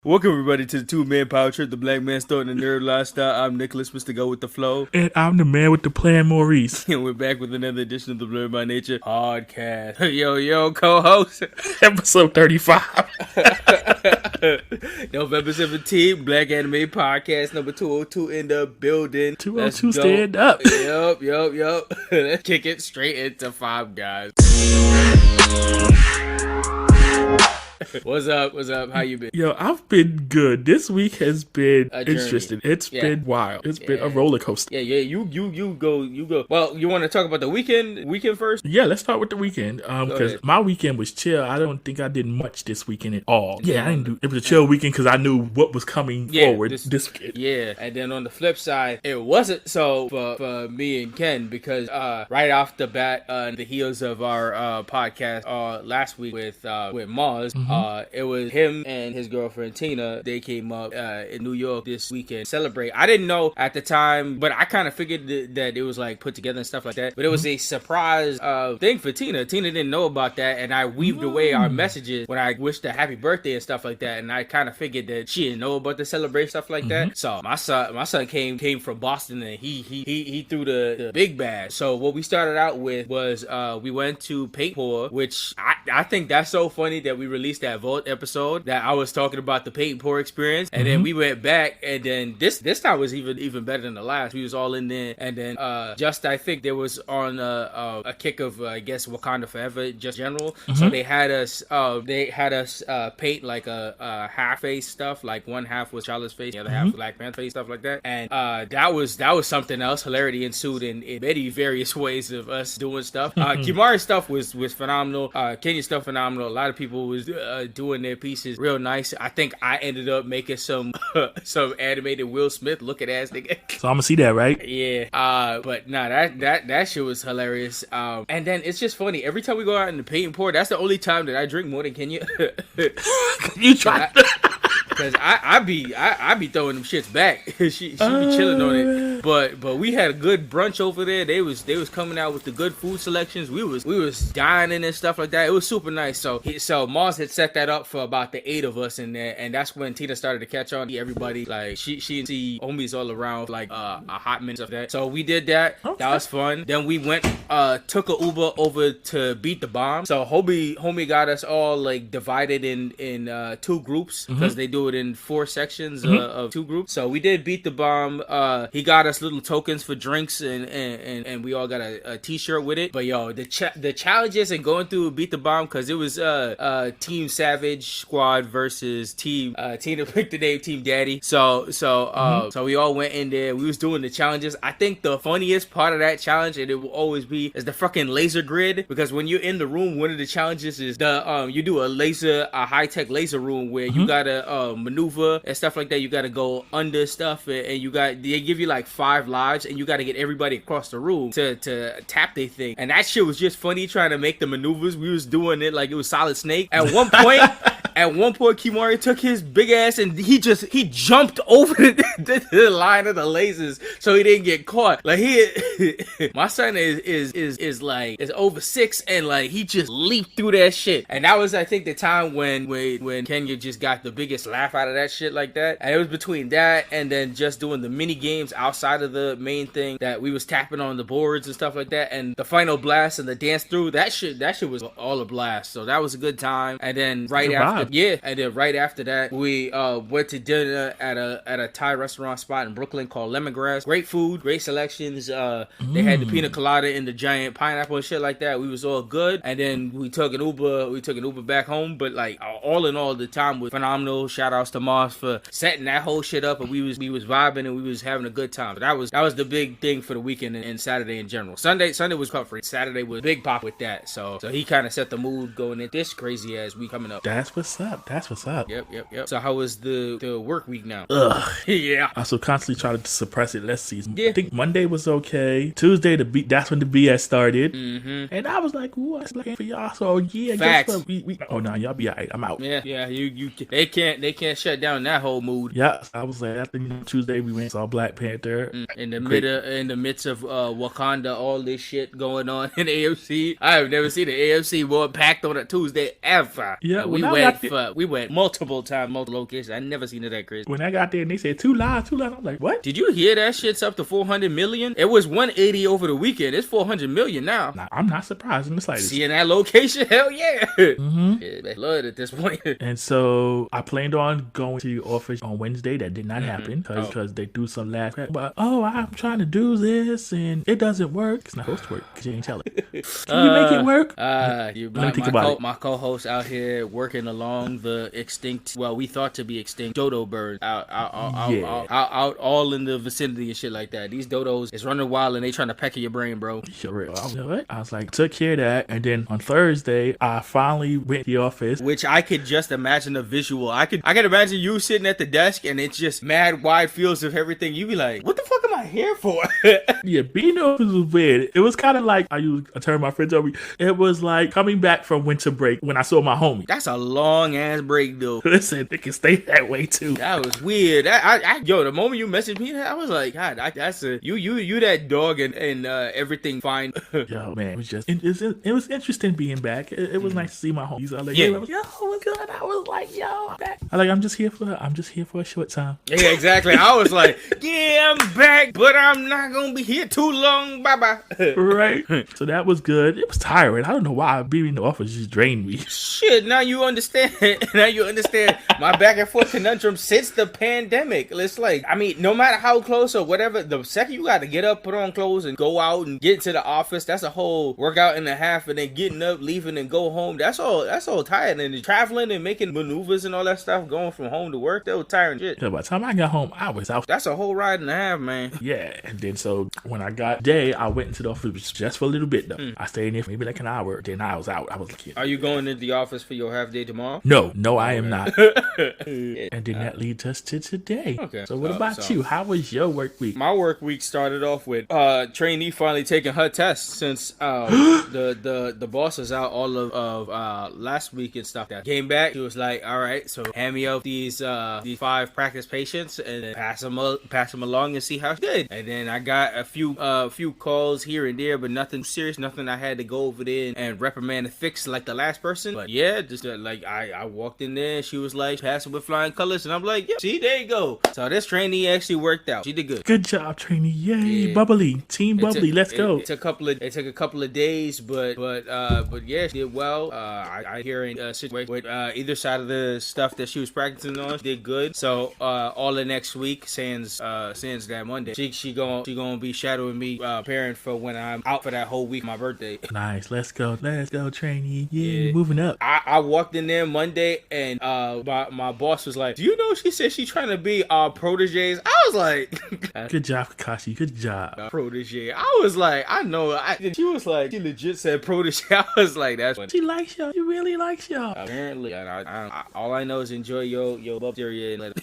Welcome everybody to the two-man power trip, the black man starting the nerd lifestyle. I'm Nicholas, Mr. Go with the Flow. And I'm the man with the plan, Maurice. And we're back with another edition of the Blerd By Nature Podcast. Yo, co-host. Episode 35. November 17th, Black Anime Podcast number 202 in the building. 202 stand up. Yup. Let's kick it straight into Five Guys. What's up? How you been? Yo, I've been good. This week has been interesting. It's been wild. It's been a roller coaster. Yeah. You go. Well, you want to talk about the weekend first? Yeah, let's start with the weekend. Because my weekend was chill. I don't think I did much this weekend at all. Yeah, I didn't do. It was a chill weekend because I knew what was coming forward this weekend. Yeah, and then on the flip side, it wasn't so for me and Ken because right off the bat, the heels of our podcast last week with Mars. It was him and his girlfriend Tina. They came up in New York this weekend to celebrate. I didn't know at the time, but I kind of figured that it was like put together and stuff like that. But it was a surprise thing for Tina. Tina didn't know about that, and I weaved away our messages when I wished her happy birthday and stuff like that. And I kind of figured that she didn't know about the celebration stuff like that. So my son came from Boston, and he threw the big bag. So what we started out with was we went to Paint Pour, which I think that's so funny that we released that Vault episode that I was talking about the Paint Pour experience, and then we went back, and then this time was even better than the last. We was all in there, and then just I think there was on a kick of I guess Wakanda Forever, just general. So they had us paint like a half face stuff, like one half was Charlotte's face, the other half was Black Panther face, stuff like that, and that was something else. Hilarity ensued in many various ways of us doing stuff. Kimari's stuff was phenomenal. Kenya's stuff phenomenal. A lot of people was doing their pieces real nice. I think I ended up making some animated Will Smith looking ass nigga. So I'm gonna see that, right? Yeah. But nah, that shit was hilarious. And then it's just funny. Every time we go out in the Paint and Pour, that's the only time that I drink more than Kenya. You try. Because I be throwing them shits back. she be chilling on it. But we had a good brunch over there. They was coming out with the good food selections. We was dining and stuff like that. It was super nice. So Mars had set that up for about the 8 of us in there, and that's when Tina started to catch on. Everybody like she and see homies all around like a hot minute of that. So we did that. Okay. That was fun. Then we went took a Uber over to Beat the Bomb. So homie got us all like divided in 2 groups because they do it in 4 sections of 2 groups. So we did Beat the Bomb. He got us little tokens for drinks and we all got a t-shirt with it. But yo, the challenges and going through Beat the Bomb, because it was Team Savage Squad versus Team Tina picked the name Team Daddy. So we all went in there. We was doing the challenges. I think the funniest part of that challenge, and it will always be, is the fucking laser grid, because when you're in the room, one of the challenges is you do a high-tech laser room where you gotta maneuver and stuff like that. You gotta go under stuff, and they give you like 5 lives, and you gotta get everybody across the room to tap their thing. And that shit was just funny trying to make the maneuvers. We was doing it like it was Solid Snake. At one point, Kimari took his big ass and he jumped over the line of the lasers so he didn't get caught. Like my son is over 6 and like he just leaped through that shit. And that was I think the time when Kenya just got the biggest laugh out of that shit like that. And it was between that and then just doing the mini games outside of the main thing that we was tapping on the boards and stuff like that. And the final blast and the dance through, that shit was all a blast. So that was a good time. And then right after that, we went to dinner at a Thai restaurant spot in Brooklyn called Lemongrass. Great food, great selections. They had the pina colada and the giant pineapple and shit like that. We was all good. And then we took an Uber back home. But like all in all, the time was phenomenal. Shout outs to Mars for setting that whole shit up, and we was vibing and we was having a good time. But that was the big thing for the weekend and Saturday in general. Sunday was comfort. Saturday was big pop with that. So he kind of set the mood going in this crazy ass week coming up. That's what's up. Yep. So how was the work week now? Yeah. I still constantly try to suppress it. Let's see. Yeah. I think Monday was okay. Tuesday, that's when the BS started. And I was like, ooh, I was looking for y'all. So yeah, facts. Guess what? Oh no, y'all be alright. I'm out. Yeah. You they can't shut down that whole mood. Yeah. I was like, after Tuesday we went saw Black Panther. In the midst of Wakanda, all this shit going on in AFC. I have never seen the AFC more packed on a Tuesday ever. Yeah. We went We went multiple times, multiple locations. I never seen it that crazy. When I got there and they said 2 lives, I'm like, what? Did you hear that shit's up to 400 million? It was 180 over the weekend. It's 400 million now. Nah, I'm not surprised in the slightest. Seeing that location, hell yeah. Yeah, they love it at this point. And so I planned on going to the office on Wednesday. That did not happen because they do some last crap. But I'm trying to do this and it doesn't work. It's not supposed to work because you ain't tell it. Can you make it work? Let me think about it. My co-host out here working along the extinct, well, we thought to be extinct dodo birds out all in the vicinity and shit like that. These dodos is running wild and they trying to peck at your brain, bro. Sure. You know what? I was like, took care of that. And then on Thursday, I finally went to the office. Which I could just imagine a visual. I could imagine you sitting at the desk and it's just mad wide fields of everything. You be like, what the fuck am I here for? Yeah, being in the office was weird. It was kind of like, I use a term my friends told me, it was like coming back from winter break when I saw my homie. That's a long ass break though. Listen, it can stay that way too. That was weird. Yo, the moment you messaged me, I was like, God, that's you that dog and everything fine. Yo, man, it was interesting being back. It was nice to see my homies. I was like, yo, what's good? I was like, yo, I'm back. I'm just here for a short time. Yeah, exactly. I was like, yeah, I'm back, but I'm not gonna be here too long. Bye bye. Right. So that was good. It was tiring. I don't know why being in the office just drained me. Shit, now you understand. Now you understand my back and forth conundrum since the pandemic. It's like, I mean, no matter how close or whatever, the second you got to get up, put on clothes, and go out and get to the office, that's a whole workout and a half. And then getting up, leaving, and go home. That's all tired. And traveling and making maneuvers and all that stuff, going from home to work, that was tiring shit. Yeah, by the time I got home, I was out. That's a whole ride and a half, man. Yeah, and then so when I got day, I went into the office just for a little bit though. I stayed in there for maybe like an hour. Then I was out. I was like, are you going into the office for your half day tomorrow? No, I am not. And then that leads us to today. Okay. So what about you? How was your work week? My work week started off with trainee finally taking her test since the boss was out all of last week and stuff. That came back, she was like, all right, so hand me out these 5 practice patients and then pass them along and see how she did. And then I got a few calls here and there, but nothing serious, nothing I had to go over there and reprimand and fix like the last person. But yeah, just like I walked in there, she was like passing with flying colors, and I'm like, yeah, see, there you go. So this trainee actually worked out. She did good. Good job, trainee. Yay, yeah. Bubbly, team bubbly. Let's go. It took a couple of days, but yeah, she did well. I hear in situation with either side of the stuff that she was practicing on, she did good. So all the next week, sans that Monday, she gonna be shadowing me, preparing for when I'm out for that whole week, my birthday. Nice. Let's go, trainee. Yeah, moving up. I walked in there Monday and my boss was like, do you know she said she's trying to be our proteges? I was like, good job, Kakashi. Good job. Protege. I was like, I know. She was like, she legit said protege. I was like, that's funny. She likes y'all. She really likes y'all. Apparently, all I know is enjoy your bacteria.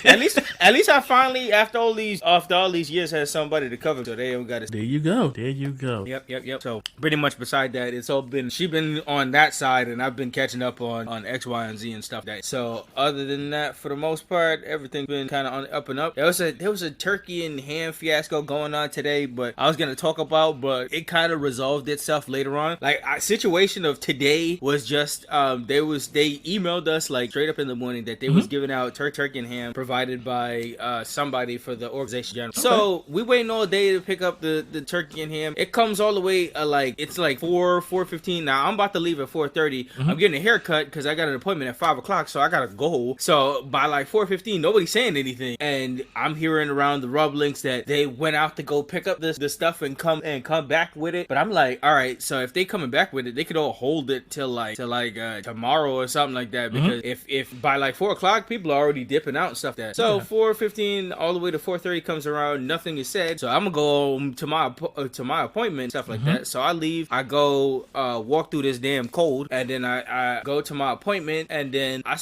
at least I finally, after all these years, had somebody to cover. So they don't got to. There you go. Yep. So pretty much beside that, it's all been, she been on that side, and I've been catching up on X, Y, and Z and stuff. So other than that, for the most part, everything's been kind of on up and up. There was a turkey and ham fiasco going on today, but I was gonna talk about, but it kind of resolved itself later on. Like, situation of today was just they emailed us like straight up in the morning that they was giving out turkey and ham provided by somebody for the organization general. Okay. So we waiting all day to pick up the turkey and ham. It comes all the way it's like 4:15. Now I'm about to leave at 4:30. I'm getting a haircut because I got an appointment at 5:00, so I gotta go. So by like 4:15, nobody's saying anything, and I'm hearing around the rumblings that they went out to go pick up the stuff and come back with it. But I'm like, all right, so if they coming back with it, they could all hold it till tomorrow or something like that, because if by like 4:00 people are already dipping out and stuff that. So 4:15 all the way to 4:30 comes around, nothing is said. So I'm gonna go to my appointment, stuff like that. So I leave, I go walk through this damn cold, and then I go to my appointment, and then I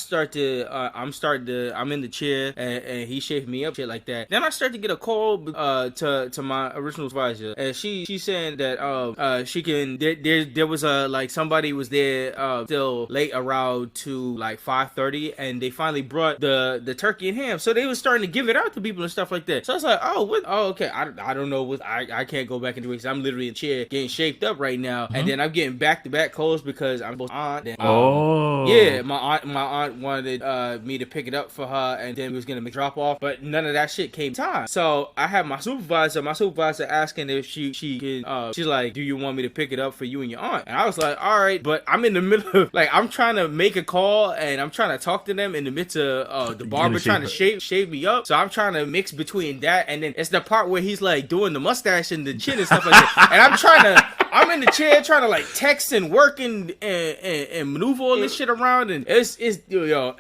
I'm in the chair, and he shaved me up, shit like that. Then I start to get a call to my original supervisor, and she saying that she can there was somebody was there till late around to like 5:30, and they finally brought the turkey turkey and ham. So they was starting to give it out to people and stuff like that. So I was like, oh, what? Oh, okay. I don't know what. I can't go back into it because I'm literally in a chair getting shaped up right now, and then I'm getting back-to-back calls because I'm supposed to aunt. And, yeah, my aunt wanted me to pick it up for her, and then we was gonna make drop off, but none of that shit came time. So I had my supervisor asking if she can. She's like, do you want me to pick it up for you and your aunt? And I was like, all right, but I'm in the middle of like I'm trying to make a call and I'm trying to talk to them in the midst of the barber trying to shave me up. So I'm trying to mix between that and then it's the part where he's like doing the mustache and the chin and stuff like that. And I'm in the chair trying to like text and work and maneuver all this shit around, and it's yo.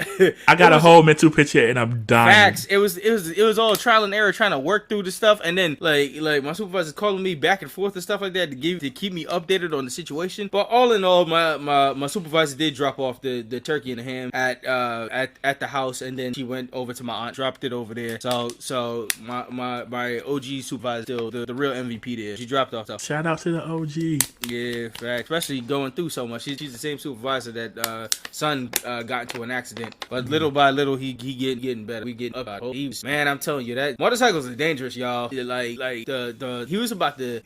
I got a whole mental picture and I'm dying. Facts. It was all trial and error trying to work through the stuff, and then like my supervisor's calling me back and forth and stuff like that to keep me updated on the situation. But all in all, my supervisor did drop off the turkey and the ham at the house, and then she went over to my aunt, dropped it over there. So my OG supervisor still the real MVP there. She dropped off stuff. Shout out to the OG. Yeah, fact. Especially going through so much. She's the same supervisor that son got into an accident, but little by little he getting better. We getting up. Man, I'm telling you that motorcycles are dangerous, y'all. Like he was about to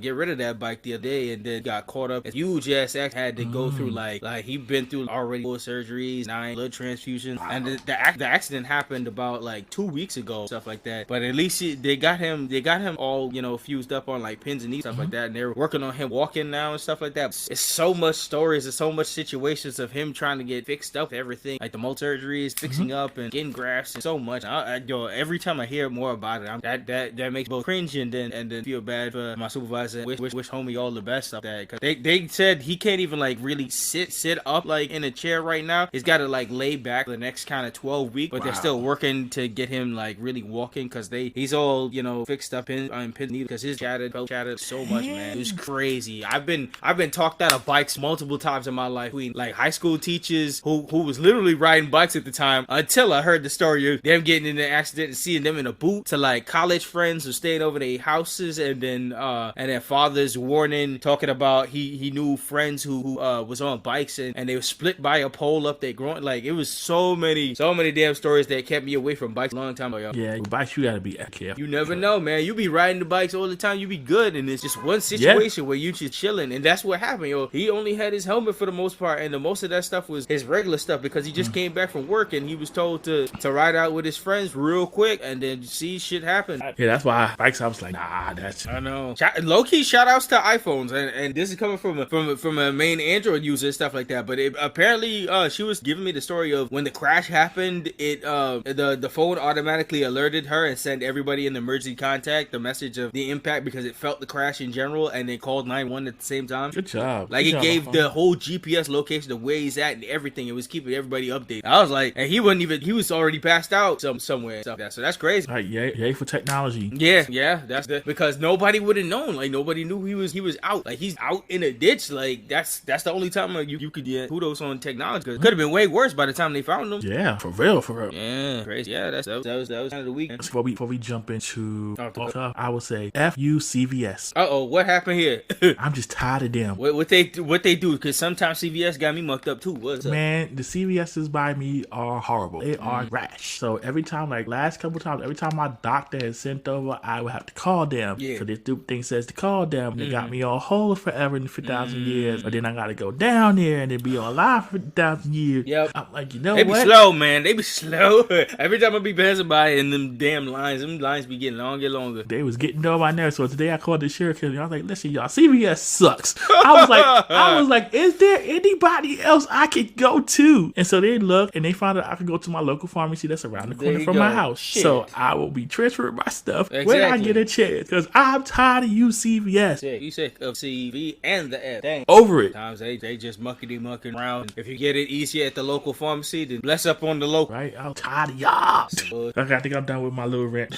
get rid of that bike the other day, and then got caught up. A huge ass accident. Had to go through like he been through already 4 surgeries, 9 blood transfusions, and the accident happened about like 2 weeks ago, stuff like that. But at least they got him all fused up on like pins and knees, stuff like that. And they're working on him walking now and stuff like that. It's so much stories and so much situations of him trying to get fixed up, everything like the multi surgeries, fixing up and getting grafts and so much. Every time I hear more about it, that makes both cringe and then feel bad for my supervisor. Wish homie all the best of that, because they said he can't even like really sit up like in a chair right now. He's got to like lay back the next kind of 12 weeks, but they're still working to get him like really walking because he's all fixed up in pin needle because his shattered so much, man. It was crazy. I've been talked out of bikes multiple times in my life between like high school teachers who was literally riding bikes at the time until I heard the story of them getting in an accident and seeing them in a boot, to like college friends who stayed over their houses, and then fathers warning, talking about he knew friends who was on bikes and they were split by a pole up their groin. Like it was so many damn stories that kept me away from bikes a long time ago. Yeah, with bikes you gotta be careful. You never know, man. You be riding the bikes all the time, you be good, and it's just one situation where you just chilling, and that's what happened. He only had his helmet for the most part, and the most of that stuff was his regular stuff because he just came back from work and he was told to ride out with his friends real quick, and then see shit happen. Yeah, that's why bikes. I was like, nah, that's. I know. Low key shout outs to iPhones, and this is coming from a main Android user and stuff like that. But apparently, she was giving me the story of when the crash happened. The phone automatically alerted her and sent everybody in the emergency contact the message of the impact because it felt the crash in general, and they called 911 at the same time. Good job. Like it gave the whole GPS location of where he's at and everything. It was keeping everybody updated. I was like, and he was already passed out somewhere. So that's crazy. All right, yay for technology. Yeah, because nobody would have known. Like nobody knew he was out. Like he's out in a ditch. Like that's the only time you could get kudos on technology. Cause it could have been way worse by the time they found him. Yeah, for real. Yeah, crazy. Yeah, that was kind of the week. Before we jump into stuff, I would say F-U CVS. What happened here? I'm just tired of them. What they do? Because sometimes CVS got me mucked up too. What's up? Man, the CVS's by me are horrible. They are rash. So every time, like last couple times, every time my doctor has sent over, I would have to call them. Yeah. So this stupid thing says to call them. And they got me on hold forever in 50,000 years. But then I got to go down there and then be on live for 50,000 years. Yep. I'm like, they what? They be slow, man. They be slow. Every time I be passing by in them damn lines, them lines be getting longer and longer. They was getting on my nerves. So today I called the sheriff and I was like, listen, y'all, CVS sucks. I was like, is there anybody else I could go to? And so they looked and they found out I could go to my local pharmacy that's around the corner from my house. Shit. So I will be transferring my stuff when I get a chance, because I'm tired of you, CVS. Shit, you sick of CV and the F. Dang. Over it. Sometimes they just mucking around. If you get it easier at the local pharmacy, then bless up on the local. Right, I'm tired of y'all. Okay, I think I'm done with my little rant.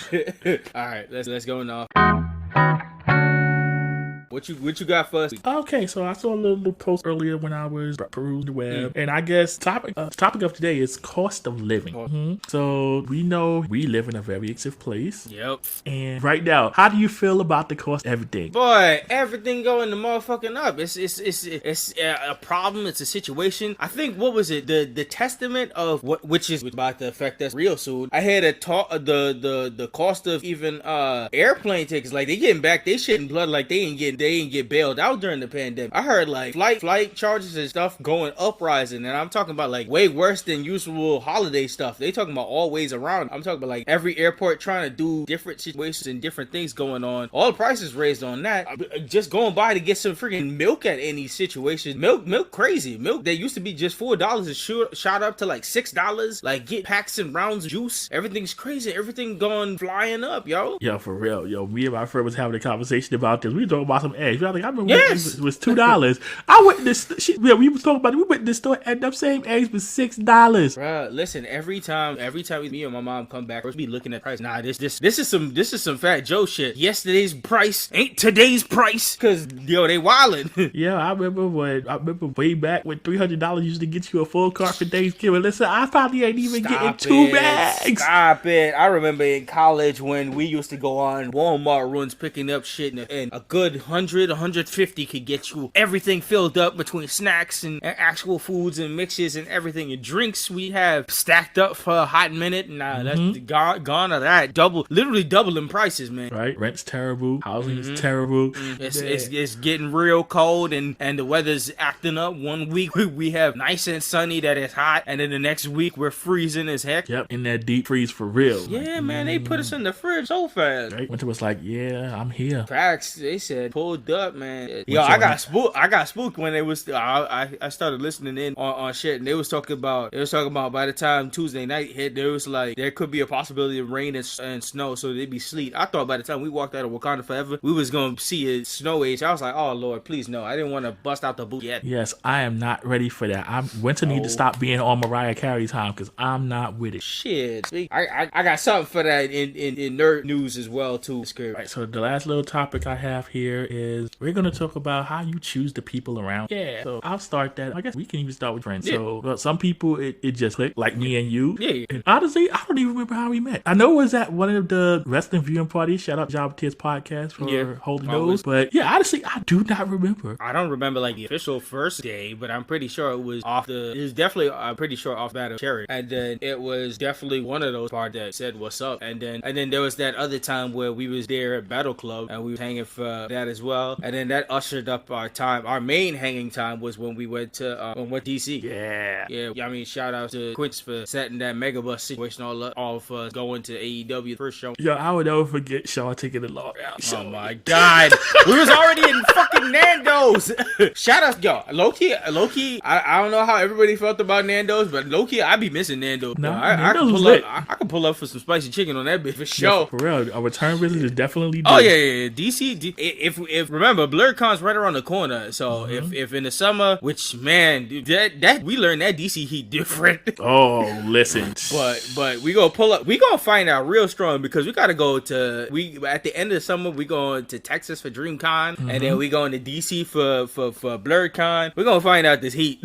All right, let's go now. What you got for us? Okay, so I saw a little post earlier when I was perusing the web, and I guess topic of today is cost of living. So we know we live in a very expensive place. Yep. And right now, how do you feel about the cost of everything? Boy, everything going the motherfucking up. It's a problem. It's a situation. I think, what was it? The testament of which is about to affect us real soon. I had the cost of even airplane tickets. Like, they getting back they shit in blood. Like, they ain't get bailed out during the pandemic. I heard like flight charges and stuff going uprising, and I'm talking about like way worse than usual holiday stuff. They talking about all ways around. I'm talking about like every airport trying to do different situations and different things going on. All the prices raised on that. Just going by to get some freaking milk at any situation. Milk crazy. Milk that used to be just $4 is shot up to like $6. Like, get packs and rounds of juice. Everything's crazy. Everything going flying up, yo. Yo, for real. Yo, me and my friend was having a conversation about this. We were talking about some eggs. I remember when eggs was $2. I went to this. We was talking about it. We went to the store, ended up saying eggs was $6. Bruh, listen. Every time me and my mom come back, we'll be looking at price. Nah, this is some Fat Joe shit. Yesterday's price ain't today's price. Cause yo, they wildin'. Yeah, I remember way back when $300 used to get you a full cart for Thanksgiving. Listen, I probably ain't even getting 2 bags. Stop it. I remember in college when we used to go on Walmart runs picking up shit, and a good 150 could get you everything filled up between snacks and actual foods and mixes and everything and drinks we have stacked up for a hot minute. Nah, that's gone of that. Literally double in prices, man. Right? Rent's terrible. Housing is terrible. It's getting real cold, and the weather's acting up. 1 week we have nice and sunny that is hot, and then the next week we're freezing as heck. Yep, in that deep freeze for real. Yeah, man, they put us in the fridge so fast. Right? Winter was like, yeah, I'm here. Facts. They said pulled up, man. Yo, I got spooked when it was. I started listening in on shit, and they was talking about by the time Tuesday night hit, there was like there could be a possibility of rain and snow, so there'd be sleet. I thought by the time we walked out of Wakanda Forever, we was gonna see a snow age. I was like, oh Lord, please no. I didn't want to bust out the boot yet. Yes, I am not ready for that. Winter need to stop being on Mariah Carey time, because I'm not with it. Shit. I got something for that in nerd news as well too. Right, so the last little topic I have here is we're gonna talk about how you choose the people around. Yeah. So I'll start that. I guess we can even start with friends. Yeah. So well, some people it just clicked, like me and you. Yeah. And honestly, I don't even remember how we met. I know it was at one of the wrestling viewing parties. Shout out Job Tears Podcast for holding those. But yeah, honestly, I do not remember. I don't remember like the official first day, but I'm pretty sure it was definitely I'm pretty sure off that of Cherry. And then it was definitely one of those parts that said what's up. And then there was that other time where we was there at Battle Club and we was hanging for that as well. And then that ushered up our time. Our main hanging time was when we went to DC. Yeah. I mean, shout out to Quince for setting that Megabus situation all for us going to AEW first show. Yo, I would never forget Shawn taking the log out. Oh my God. We was already in fucking Nando's. Shout out, yo, low-key, I don't know how everybody felt about Nando's, but low-key, I be missing Nando's. No, I can pull up for some spicy chicken on that bitch for sure. Yeah, for real, a return visit is definitely due. Oh yeah. DC, if remember, BlerdCon's right around the corner, so if in the summer, which man, that we learned that DC heat different. Oh, listen. But we gonna pull up. We gonna find out real strong because we gotta go to at the end of the summer we going to Texas for DreamCon, and then we going to DC for BlerdCon. We gonna find out this heat.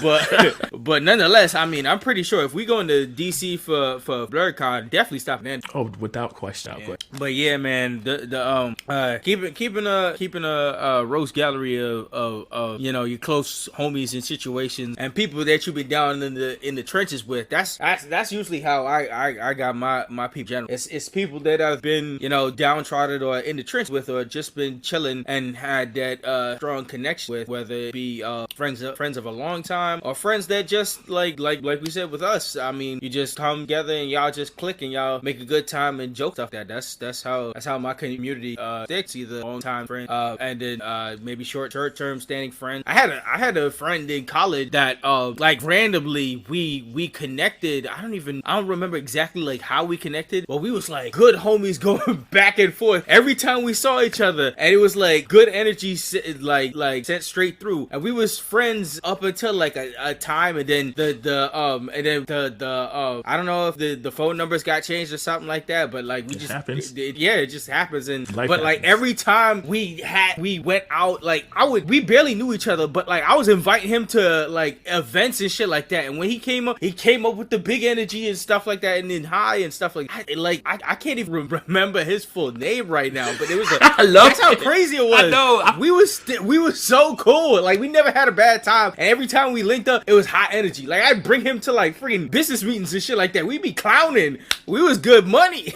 but nonetheless, I mean, I'm pretty sure if we going to DC for BlerdCon, definitely stop then. Oh, without question. Yeah. But yeah, man, keeping a roast gallery of your close homies and situations and people that you been down in the trenches with. That's usually how I got my people. General. It's people that I've been downtrodden or in the trench with, or just been chilling and had that strong connection with, whether it be friends of a long time or friends that just like we said with us. I mean, you just come together and y'all just click and y'all make a good time and joke stuff. That's how my community sticks. Either long time friend and then maybe short term standing friend. I had a friend in college that randomly we connected. I don't remember exactly like how we connected, but we was like good homies going back and forth every time we saw each other, and it was like good energy like sent straight through, and we was friends up until like a time, and then the I don't know if the phone numbers got changed or something like that, but like we just happens. It just happens, and Life but happens. Like every time we we went out, like, we barely knew each other, but like I was inviting him to like events and shit like that. And when he came up with the big energy and stuff like that, and then high and stuff like that. I can't even remember his full name right now, but it was that's how crazy it was. I know. We were so cool. Like, we never had a bad time, and every time we linked up, it was high energy. Like, I'd bring him to like freaking business meetings and shit like that. We'd be clowning. We was good money.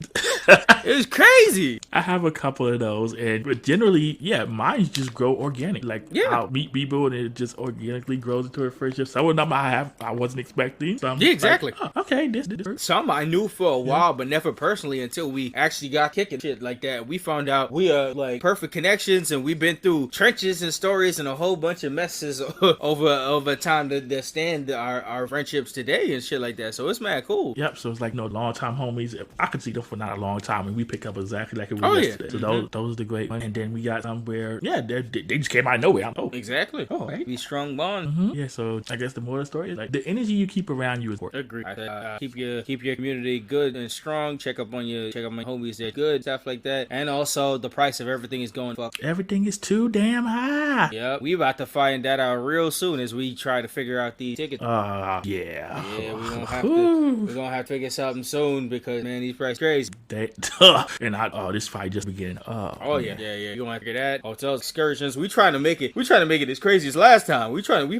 It was crazy. I have a couple of those, but generally, yeah, mine just grow organic. Like, I'll meet people and it just organically grows into a friendship. Some of them I wasn't expecting. Some, exactly. Like, oh, okay, this. Some I knew for a while, but never personally until we actually got kicking shit like that. We found out we are like perfect connections, and we've been through trenches and stories and a whole bunch of messes over time that stand our friendships today and shit like that. So it's mad cool. Yep. So it's like long time homies. I could see them for not a long time, and we pick up exactly like it was yesterday. So those are the great ones. And then we got some where they just came out of nowhere. Exactly. Oh, hey. Be strong bond. Mm-hmm. Yeah. So I guess the moral of the story is like the energy you keep around you is important. Agree. Keep your community good and strong. Check up on my homies. They're good, stuff like that. And also, the price of everything is going fuck. Everything is too damn high. Yep. We about to find that out real soon as we try to figure out these tickets. Yeah. Yeah, we're gonna have to figure something soon because, man, these prices crazy. This fight just beginning. Yeah. You're gonna have to get that. Hotels, excursions. We trying to make it as crazy as last time. We trying to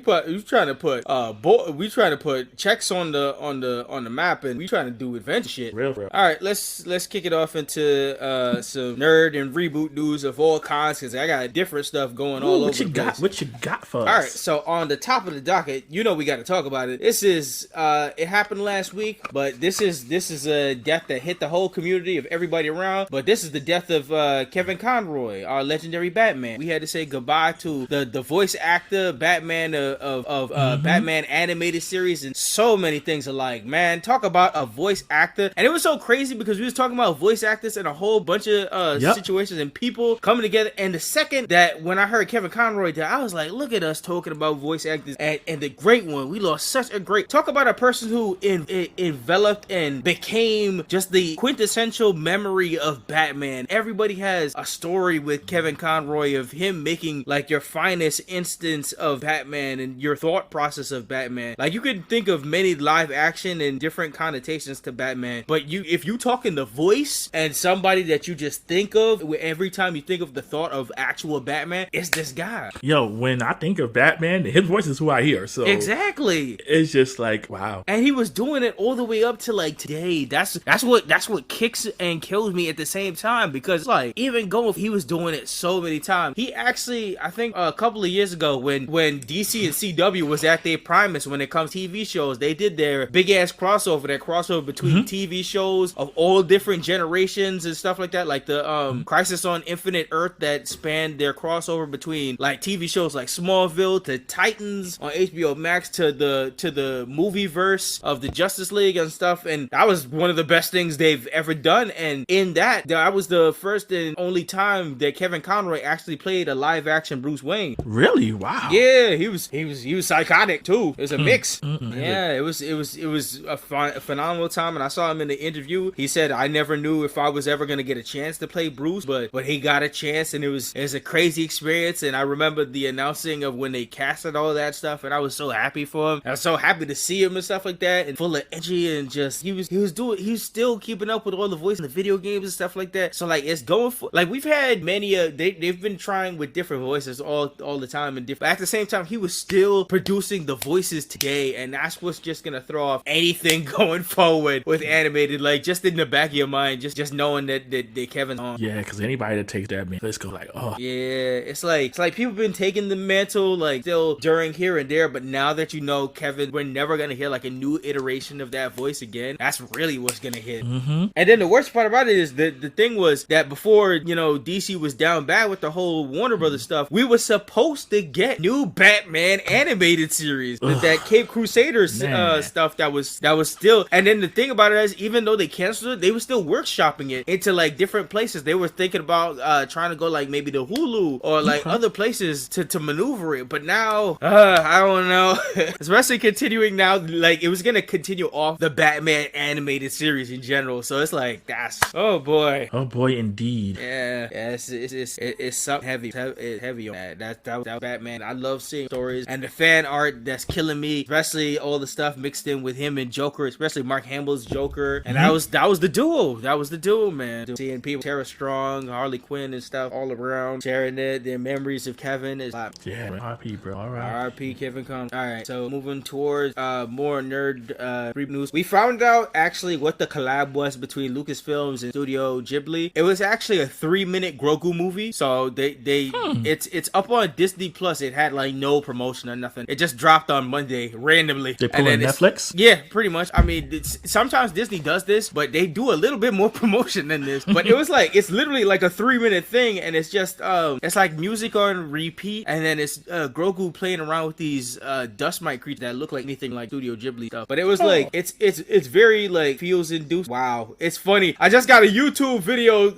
put checks on the map, and we trying to do adventure shit. Real. All right, let's kick it off into some nerd and reboot news of all kinds, because I got different stuff going all over the place. What you got for us? All right, so on the top of the docket, we got to talk about it. This is it happened last week, but this is a death that hit the whole community of everybody around. But this is the death of Kevin Conroy, our legendary Batman. We had to say goodbye to the voice actor, Batman of Batman animated series, and so many things alike. Man, talk about a voice actor. And it was so crazy because we was talking about voice actors and a whole bunch of situations and people coming together. And the second that when I heard Kevin Conroy die, I was like, look at us talking about voice actors and the great one. We lost such a great, talk about a person who enveloped and became just the quintessential memory of Batman. Everybody has a story with Kevin Conroy of him making like your finest instance of Batman and your thought process of Batman. Like, you could think of many live action and different connotations to Batman, but if you talk in the voice and somebody that you just think of every time you think of the thought of actual Batman, it's this guy. Yo, when I think of Batman, his voice is who I hear. So exactly, it's just like, wow. And he was doing it all the way up to like today. That's what kicks and kills me at the same time, because like, even going, he was doing it so many times. He actually, I think a couple of years ago when DC and CW was at their primus when it comes to TV shows, they did their big ass crossover, between TV shows of all different generations and stuff like that, like the Crisis on Infinite Earth, that spanned their crossover between like TV shows like Smallville to Titans on HBO Max to the movie verse of the Justice League and stuff. And that was one of the best things they've ever done. And in that was the first and only time that Kevin Conroy actually played a live action Bruce Wayne. Really? Wow. Yeah, he was psychotic too. It was a mix. Yeah, it was a phenomenal time. And I saw him in the interview. He said, I never knew if I was ever gonna get a chance to play Bruce, but he got a chance, and it was a crazy experience. And I remember the announcing of when they casted all that stuff, and I was so happy for him. I was so happy to see him and stuff like that, and full of energy, and just he was still keeping up with all the voice in the video games and stuff like that. So like, it's going for, like, we've had many they've been trying with different voices all the time, and different, but at the same time he was still producing the voices today, and that's what's just gonna throw off anything going forward with animated. Like, just in the back of your mind, just knowing that Kevin's on. Yeah, because anybody that takes that, man, let's go like, oh yeah, it's like people been taking the mantle like still during here and there, but now that you know Kevin, we're never gonna hear like a new iteration of that voice again. That's really what's gonna hit. And then the worst part about it is the thing was that before DC was down bad with the whole Warner Brothers stuff, we were supposed to get new Batman animated series, that Cape Crusaders stuff that was still. And then the thing about it is, even though they canceled it, they were still workshopping it into like different places. They were thinking about trying to go like maybe to Hulu or like other places to maneuver it. But now I don't know. Especially continuing now, like it was gonna continue off the Batman animated series in general. So it's like, that's oh boy indeed. Yeah, it's it's something heavy. It's heavy on that. That was Batman. I love seeing stories and the fan art that's killing me, especially all the stuff mixed in with him and Joker, especially Mark Hamill's Joker. And that was the duo. That was the duo, man. Seeing people, Tara Strong, Harley Quinn, and stuff all around, sharing their memories of Kevin is R.I.P. bro. All right. R.I.P. Kevin Conroy. All right. So moving towards more nerd brief news, we found out actually what the collab was between Lucasfilms and Studio Ghibli. It was actually a 3-minute Grogu movie. So it's up on Disney Plus. It had like no promotion or nothing. It just dropped on Monday randomly. They put on Netflix? Yeah, pretty much. I mean, sometimes Disney does this, but they do a little bit more promotion than this. But it was like, it's literally like a 3-minute thing, and it's just it's like music on repeat, and then it's Grogu playing around with these dust mite creatures that look like anything like Studio Ghibli stuff. But it was like it's very like feels induced. Wow, it's funny. I just got a YouTube video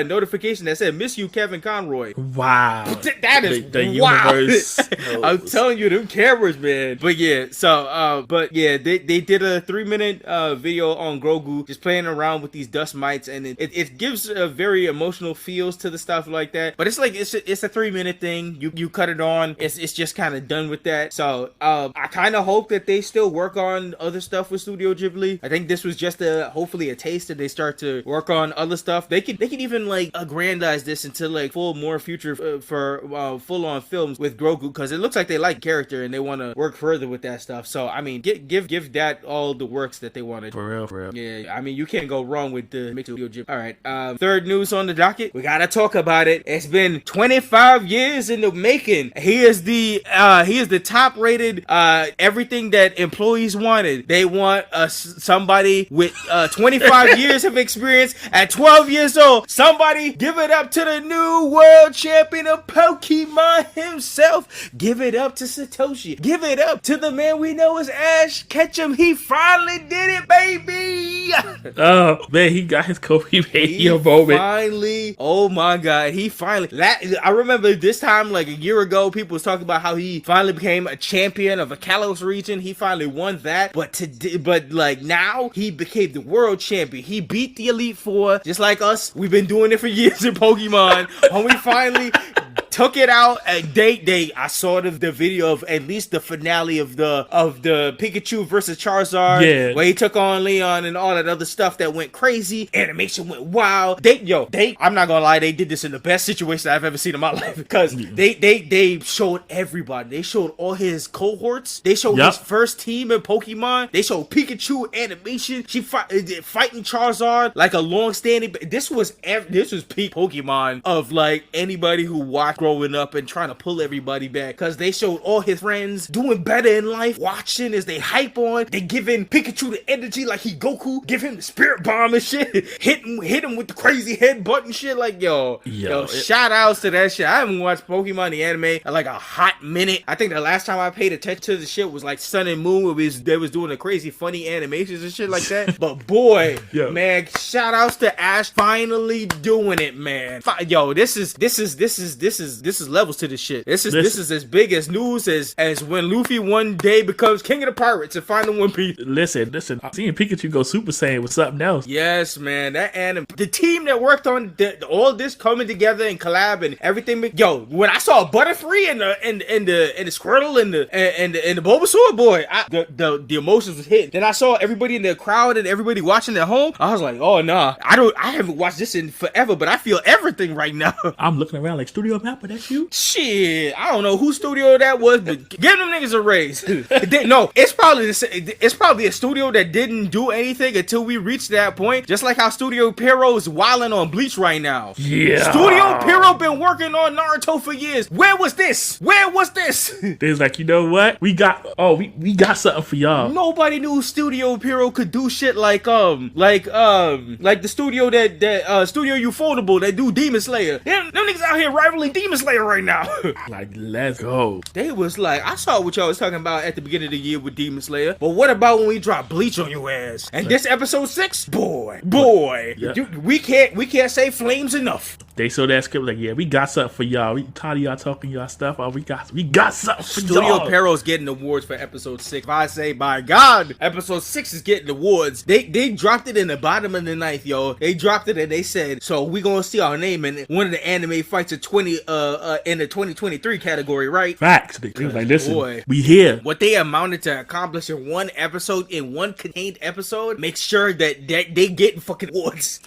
notification that said "Miss you, Kevin Conroy." Wow, that is the wow. universe. I'm telling you, them cameras, man. But yeah, so they did a 3-minute video on Grogu just playing around with these dust mites, and it gives a very emotional feels to the stuff like that. But it's like it's a 3-minute thing. You cut it on. It's just kind of done with that. So I kind of hope that they still work on other stuff with Studio Ghibli. I think this was just hopefully a taste, and they start to work on other stuff. They can even like aggrandize this into like more future for full on films with Grogu, because it looks like they like character and they want to work further with that stuff. So I mean, give that all the works that they wanted. For real. Yeah, I mean, you can't go wrong with the Studio Ghibli. All right, third news on the docket. We gotta talk about it. It's been 25 years in the making. He is the top rated everything that employees wanted. They want somebody with 25 years of experience at 12 years old. Somebody give it up to the new world champion of Pokemon himself. Give it up to Satoshi. Give it up to the man we know as Ash Ketchum. He finally did it, baby. Oh man, he got his Kobe Mania moment. Finally, oh my god, he finally. I remember this time like a year ago, people was talking about how he finally became a champion of a Kalos region. He finally won that, but like now he became the world champion. He beat the Elite Four, just like us. We've been doing it for years in Pokemon. When we finally took it out at date. I saw the video of at least the finale of the Pikachu versus Charizard, where he took on Leon and all that other stuff that went crazy. Animation went wild. I'm not gonna lie, they did this in the best situation I've ever seen in my life, because they showed everybody. They showed all his cohorts. They showed his first team in Pokemon. They showed Pikachu animation. She fighting Charizard like a long-standing. This was peak Pokemon of like anybody who watched growing up and trying to pull everybody back, because they showed all his friends doing better in life, watching as they hype on. They giving Pikachu the energy like he Goku, give him the spirit bomb and shit, hit him with the crazy headbutt and shit. Like yo, shout outs to that shit. I haven't watched Pokemon the anime in like a hot minute. I think the last time I paid attention to the shit was like Sun and Moon, where they was doing the crazy funny animations and shit like that. But boy, man, shout outs to Ash finally doing it, man. Yo, this is levels to this shit. This is as big as news as when Luffy one day becomes king of the pirates and find the One Piece. Listen, I'm seeing Pikachu go Super Saiyan with something else. Yes, man, that anime, the team that worked on all this coming together and collab and everything. Yo, when I saw Butterfree and the Squirtle and the Bulbasaur, boy, the emotions was hit. Then I saw everybody in the crowd and everybody watching at home. I was like, oh nah, I haven't watched this in forever, but I feel everything right now. I'm looking around like Studio Mappa, that's you? Shit, I don't know whose studio that was, but give them niggas a raise. No, it's probably a studio that didn't do anything until we reached that point. Just like how Studio Pierrot is wilding on Bleach right now. Yeah. Studio Pierrot been working on Naruto for years. Where was this? They was like, you know what? We got something for y'all. Nobody knew Studio Pierrot could do shit like the studio that Studio Ufotable that do Demon Slayer. Them niggas out here rivaling Demon Slayer right now. Like, let's go. They was like, I saw what y'all was talking about at the beginning of the year with Demon Slayer, but what about when we drop Bleach on your ass? And this episode 6, boy, Yeah. we can't say flames enough. They saw that script like, yeah, we got something for y'all. We tired of y'all talking y'all stuff. Oh, we got something for Studio y'all. Perro's getting awards for episode 6. If I say, by God, episode 6 is getting awards. They dropped it in the bottom of the ninth, yo. They dropped it and they said, so we gonna see our name in one of the anime fights of in the 2023 category, right? Facts. They was like, listen, boy, we here. What they amounted to accomplish in one episode, in one contained episode, make sure that they getting fucking awards.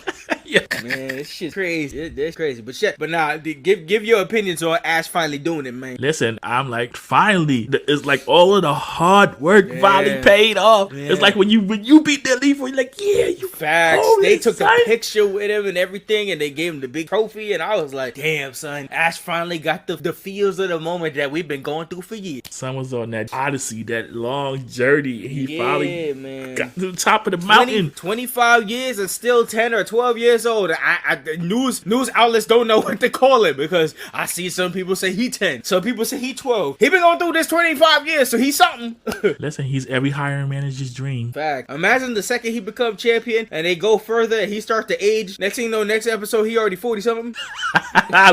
Yeah. Man, this shit's crazy. It's crazy. But shit, but nah, give your opinions on Ash finally doing it, man. Listen, I'm like, finally, it's like all of the hard work finally paid off. Yeah. It's like when you beat the leaf, you're like, yeah, you facts. They took a picture with him and everything, and they gave him the big trophy, and I was like, damn, son, Ash finally got the feels of the moment that we've been going through for years. Son was on that odyssey, that long journey. He finally got to the top of the mountain. 25 years and still 10 or 12 years old. The news outlets don't know what to call it, because I see some people say he 10, some people say he 12. He been going through this 25 years, so he's something. Listen, he's every hiring manager's dream. Fact. Imagine the second he become champion and they go further and he starts to age. Next thing you know, next episode he already 40 something.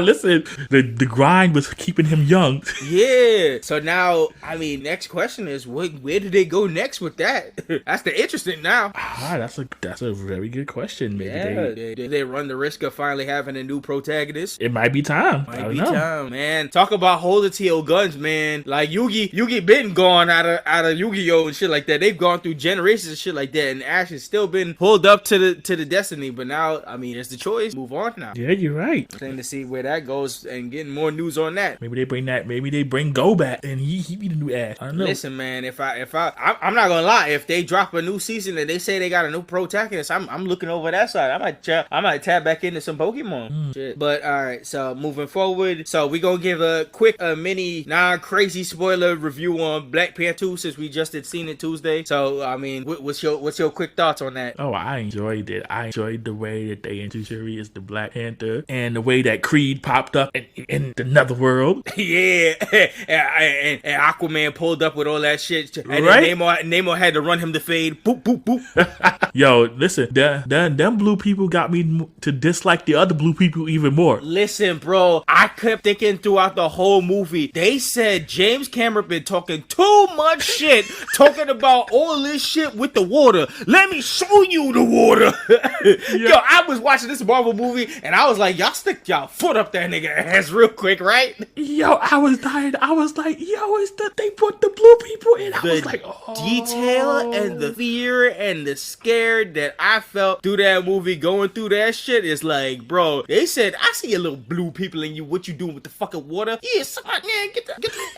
Listen, the grind was keeping him young. Yeah. So now, I mean, next question is, where do they go next with that? That's the interesting now. That's a very good question. Maybe they run the risk of finally having a new protagonist. It might be time. Might be time, man. Talk about holding to your guns, man. Like Yugi been gone out of Yu-Gi-Oh and shit like that. They've gone through generations of shit like that, and Ash has still been pulled up to the destiny. But now, I mean, it's the choice. Move on now. Yeah, you're right. Trying to see where that goes and getting more news on that. Maybe they bring that. Maybe they bring Go back and he be the new Ash. I don't know. Listen, man. I'm not gonna lie. If they drop a new season and they say they got a new protagonist, I'm looking over that side. I might tap back into some Pokemon. Shit. But all right. So moving forward, so we gonna give a quick mini non-crazy spoiler review on Black Panther 2 since we just had seen it Tuesday. So I mean, what's your quick thoughts on that? Oh, I enjoyed it. I enjoyed the way that they introduced Shuri as the Black Panther and the way that Creed popped up in the Netherworld. Yeah, and Aquaman pulled up with all that shit, and then Namor had to run him to fade. Boop boop boop. Yo, listen, them blue people got me to dislike the other blue people even more. Listen, bro, I kept thinking throughout the whole movie, they said James Cameron been talking too much shit, talking about all this shit with the water. Let me show you the water. Yo, I was watching this Marvel movie and I was like, y'all stick y'all foot up that nigga ass real quick, right? Yo, I was dying. I was like, yo, they put the blue people in. I was like, detail and the fear and the scare that I felt through that movie, going through that shit, is like, bro, they said, I see a little blue people in you. What you doing with the fucking water? Yeah, somebody, man, get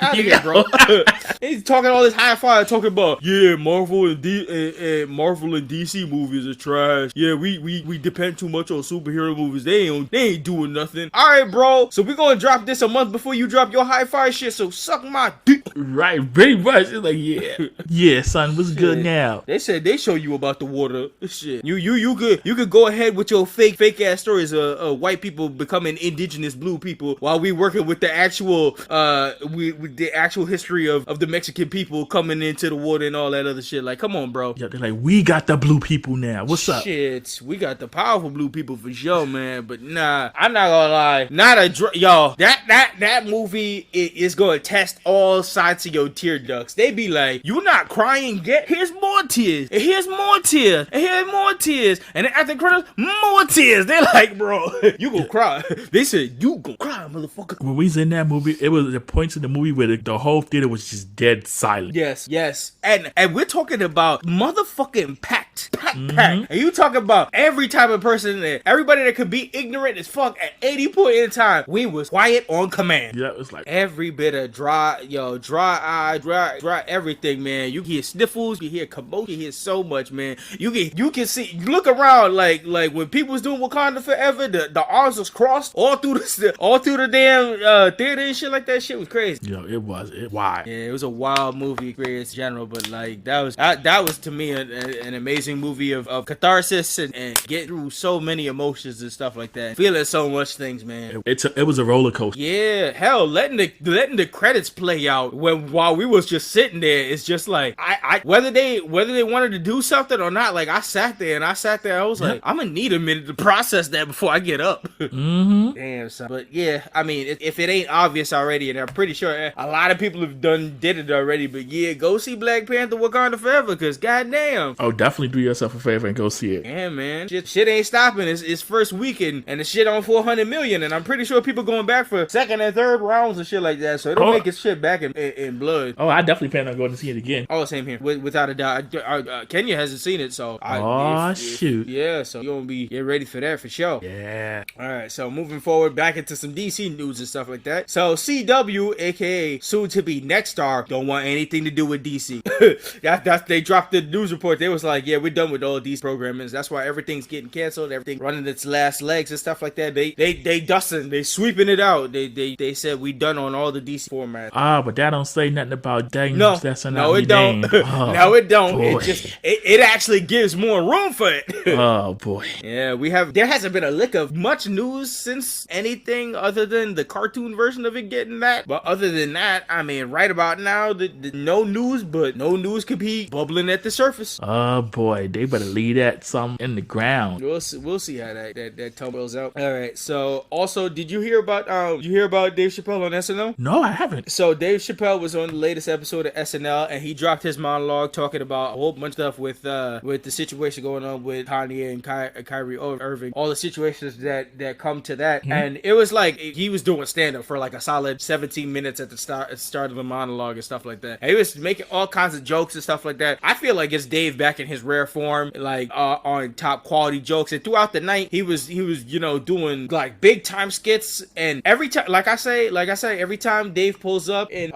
out of here, bro. He's talking all this high fire, talking about, yeah, Marvel and DC movies are trash. Yeah, we depend too much on superhero movies. They ain't doing nothing. All right, bro. So we gonna drop this a month before you drop your high fire shit. So suck my dick. Right, pretty much. It's like, yeah, son, what's good now? They said they show you about the water. Shit, you could go ahead with your fake ass stories of white people becoming indigenous blue people while we working with the actual with the actual history of the Mexican people coming into the water and all that other shit. Like, come on, bro. Yeah, they're like, we got the blue people now. What's up? Shit, we got the powerful blue people for sure, man. But nah, I'm not gonna lie. Y'all, that movie is gonna test all sides of your tear ducts. They be like, you not crying yet? Here's more tears. And here's more tears. And here's more tears. And then after the credits, more tears. They're like, bro, you gonna cry. They said, you gonna cry, motherfucker. When we was in that movie, it was the points in the movie where the whole theater was just dead silent. Yes. And we're talking about motherfucking packed. And you talking about every type of person in there. Everybody that could be ignorant as fuck at any point in time. We was quiet on command. Yeah, it was like every bit of dry eye, dry everything, man. You hear sniffles, you hear commotion, you hear so much, man. You can see, look around, like when people was doing Wakanda Forever, the arms was crossed all through the damn theater and shit like that. Shit was crazy. Yo, it was wild. Yeah, it was a wild movie experience in general, but like that was to me an amazing movie. movie of catharsis and get through so many emotions and stuff like that. Feeling so much things, man. It was a roller coaster. Yeah, hell, letting the credits play out while we was just sitting there, it's just like I whether they wanted to do something or not, like I sat there, I was like, I'm gonna need a minute to process that before I get up. Mm-hmm. Damn, son. But yeah, I mean, if it ain't obvious already, and I'm pretty sure a lot of people have did it already, but yeah, go see Black Panther Wakanda Forever, cause goddamn. Oh, definitely do yourself a favor and go see it. Yeah, man. Shit ain't stopping. It's first weekend, and the shit on 400 million, and I'm pretty sure people going back for second and third rounds and shit like that, so it'll make its shit back in blood. Oh, I definitely plan on going to see it again. Oh, same here. Without a doubt. Kenya hasn't seen it, so shoot. Yeah, so you're gonna get ready for that for sure. Yeah. Alright, so moving forward back into some DC news and stuff like that. So CW, aka soon to be Nexstar, don't want anything to do with DC. They dropped the news report. They was like, yeah, we're done with all these programming. That's why everything's getting canceled, everything running its last legs and stuff like that. They dusting, they sweeping it out. They said we done on all the DC formats. But that don't say nothing about Dane. No, it don't. No, it don't. Boy. It actually gives more room for it. Oh boy. Yeah, there hasn't been a lick of much news since anything other than the cartoon version of it getting that. But other than that, I mean, right about now, no news, but no news could be bubbling at the surface. Oh boy, they better leave that some in the ground. We'll see how that tumbles out. All right. So also, did you hear about Dave Chappelle on SNL? No, I haven't. So Dave Chappelle was on the latest episode of SNL, and he dropped his monologue talking about a whole bunch of stuff with the situation going on with Kanye and Kyrie Irving, all the situations that come to that. Mm-hmm. And it was like he was doing stand-up for like a solid 17 minutes at the start of the monologue and stuff like that. And he was making all kinds of jokes and stuff like that. I feel like it's Dave back in his rare form, like on top quality jokes. And throughout the night, he was doing like big time skits. And every time, like I say, every time Dave pulls up in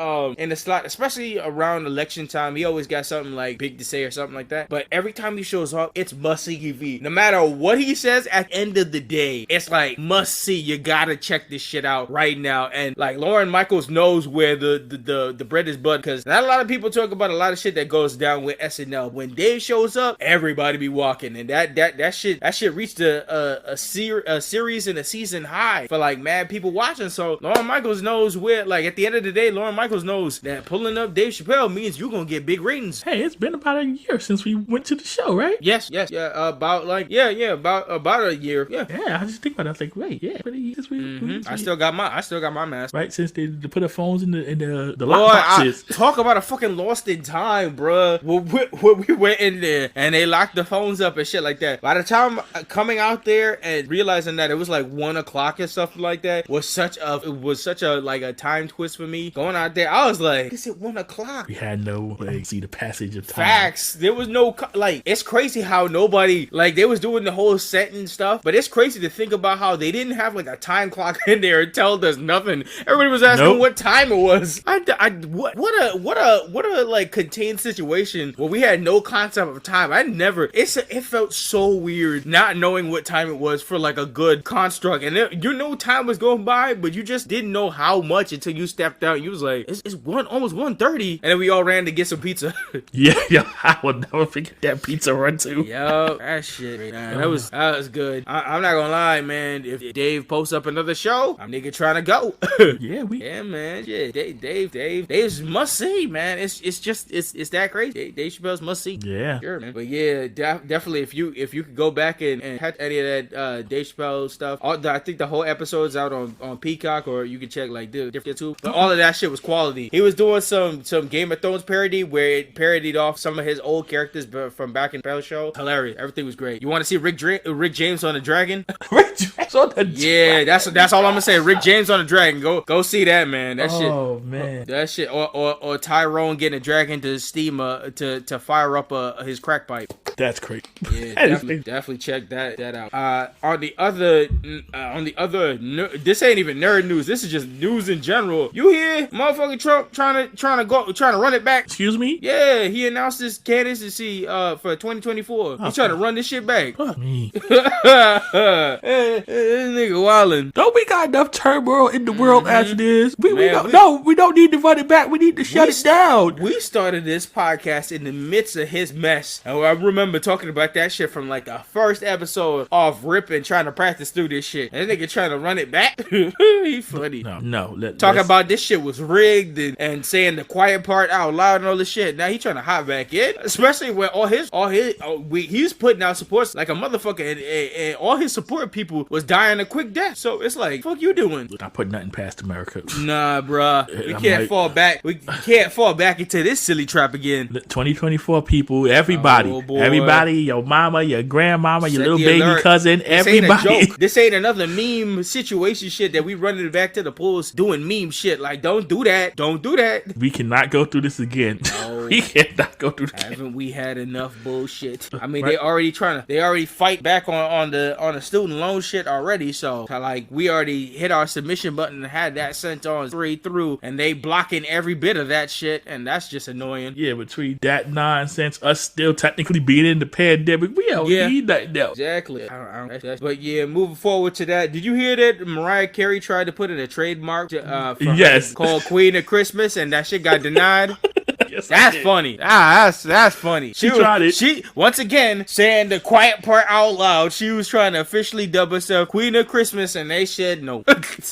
the slot, especially around election time, he always got something like big to say or something like that. But every time he shows up, it's must see TV. No matter what he says, at the end of the day, it's like must see. You gotta check this shit out right now. And like Lauren Michaels knows where the bread is buttered, because not a lot of people talk about a lot of shit that goes down with SNL. When Dave shows up, everybody be walking, and that shit reached a series and a season high for like mad people watching. So Lauren Michaels knows where, like at the end of the day, Lauren Michaels knows that pulling up Dave Chappelle means you're gonna get big ratings. Hey, it's been about a year since we went to the show, right? Yes, yeah, about a year. Yeah, I just think about it. I was like, wait, yeah, I still got my mask. Right, since they put the phones in the lock boxes. Talk about a fucking lost in time, bruh. We went in there and they locked the phones up and shit like that. By the time coming out there and realizing that it was like 1 o'clock and stuff like that was such a like a time twist for me. Going out there, I was like, is it 1 o'clock? We had no see the passage of time. Facts. There was no like. It's crazy how nobody like they was doing the whole set and stuff, but it's crazy to think about how they didn't have like a time clock in there and tell us nothing. Everybody was asking what time it was. What a like contained situation where we had no concept of time. It felt so weird not knowing what time it was for like a good construct, and time was going by, but you just didn't know how much until you stepped out. You was like, it's almost 1:30, and then we all ran to get some pizza. yeah, I will never forget that pizza run too. Yo, that shit, man, that was good. I'm not gonna lie, man. If Dave posts up another show, I'm nigga trying to go. Yeah, man. Yeah, Dave's must see, man. It's that crazy. Dave Chappelle's must see. Yeah, sure, man. But yeah, definitely. If you could go back and catch any of that Dave Chappelle stuff, I think the whole episode's out on Peacock, or you can check like different too. But all of that shit was quality. He was doing some Game of Thrones parody where it parodied off some of his old characters from back in Bell show. Hilarious. Everything was great. You want to see Rick James on the Dragon? Rick James on the Dragon. Yeah, that's all I'm gonna say. Rick James on the Dragon. Go see that, man. That shit. Oh man. That shit. Or Tyrone getting a dragon to steam to fire up his crack pipe. That's great. Yeah, definitely check that out. On the other, this ain't even nerd news. This is just news in general. You hear motherfucking Trump trying to run it back? Excuse me? Yeah, he announced his candidacy for 2024. He's trying to run this shit back. Fuck me. This nigga wildin'. Don't we got enough turmoil in the world as it is? We don't need to run it back. We need to shut it down. We started this podcast in the midst of his mess, and remember talking about that shit from like the first episode of Rip and trying to practice through this shit. And that nigga trying to run it back. He funny. No. Talking about this shit was rigged and saying the quiet part out loud and all this shit. Now he trying to hop back in, especially when he's putting out supports like a motherfucker, and all his support people was dying a quick death. So it's like, fuck you doing? I put nothing past America. Nah, bruh. We can't fall back. We can't fall back into this silly trap again. 2024 people, everybody, your mama, your grandmama, your little baby cousin, everybody. This ain't another meme situation shit that we running back to the polls doing meme shit. Like, don't do that. Don't do that. We cannot go through this again. No. We cannot go through this. Haven't we had enough bullshit? I mean, they already fight back on the student loan shit already. So like, we already hit our submission button and had that sent on straight through, and they blocking every bit of that shit, and that's just annoying. Yeah, between that nonsense, us still technically being in the pandemic, we don't need nothing else. Exactly. But yeah, moving forward to that, did you hear that Mariah Carey tried to put in a trademark called Queen of Christmas, and that shit got denied? Yes, that's funny. That's funny. She tried it. She, once again, saying the quiet part out loud, she was trying to officially dub herself Queen of Christmas, and they said no.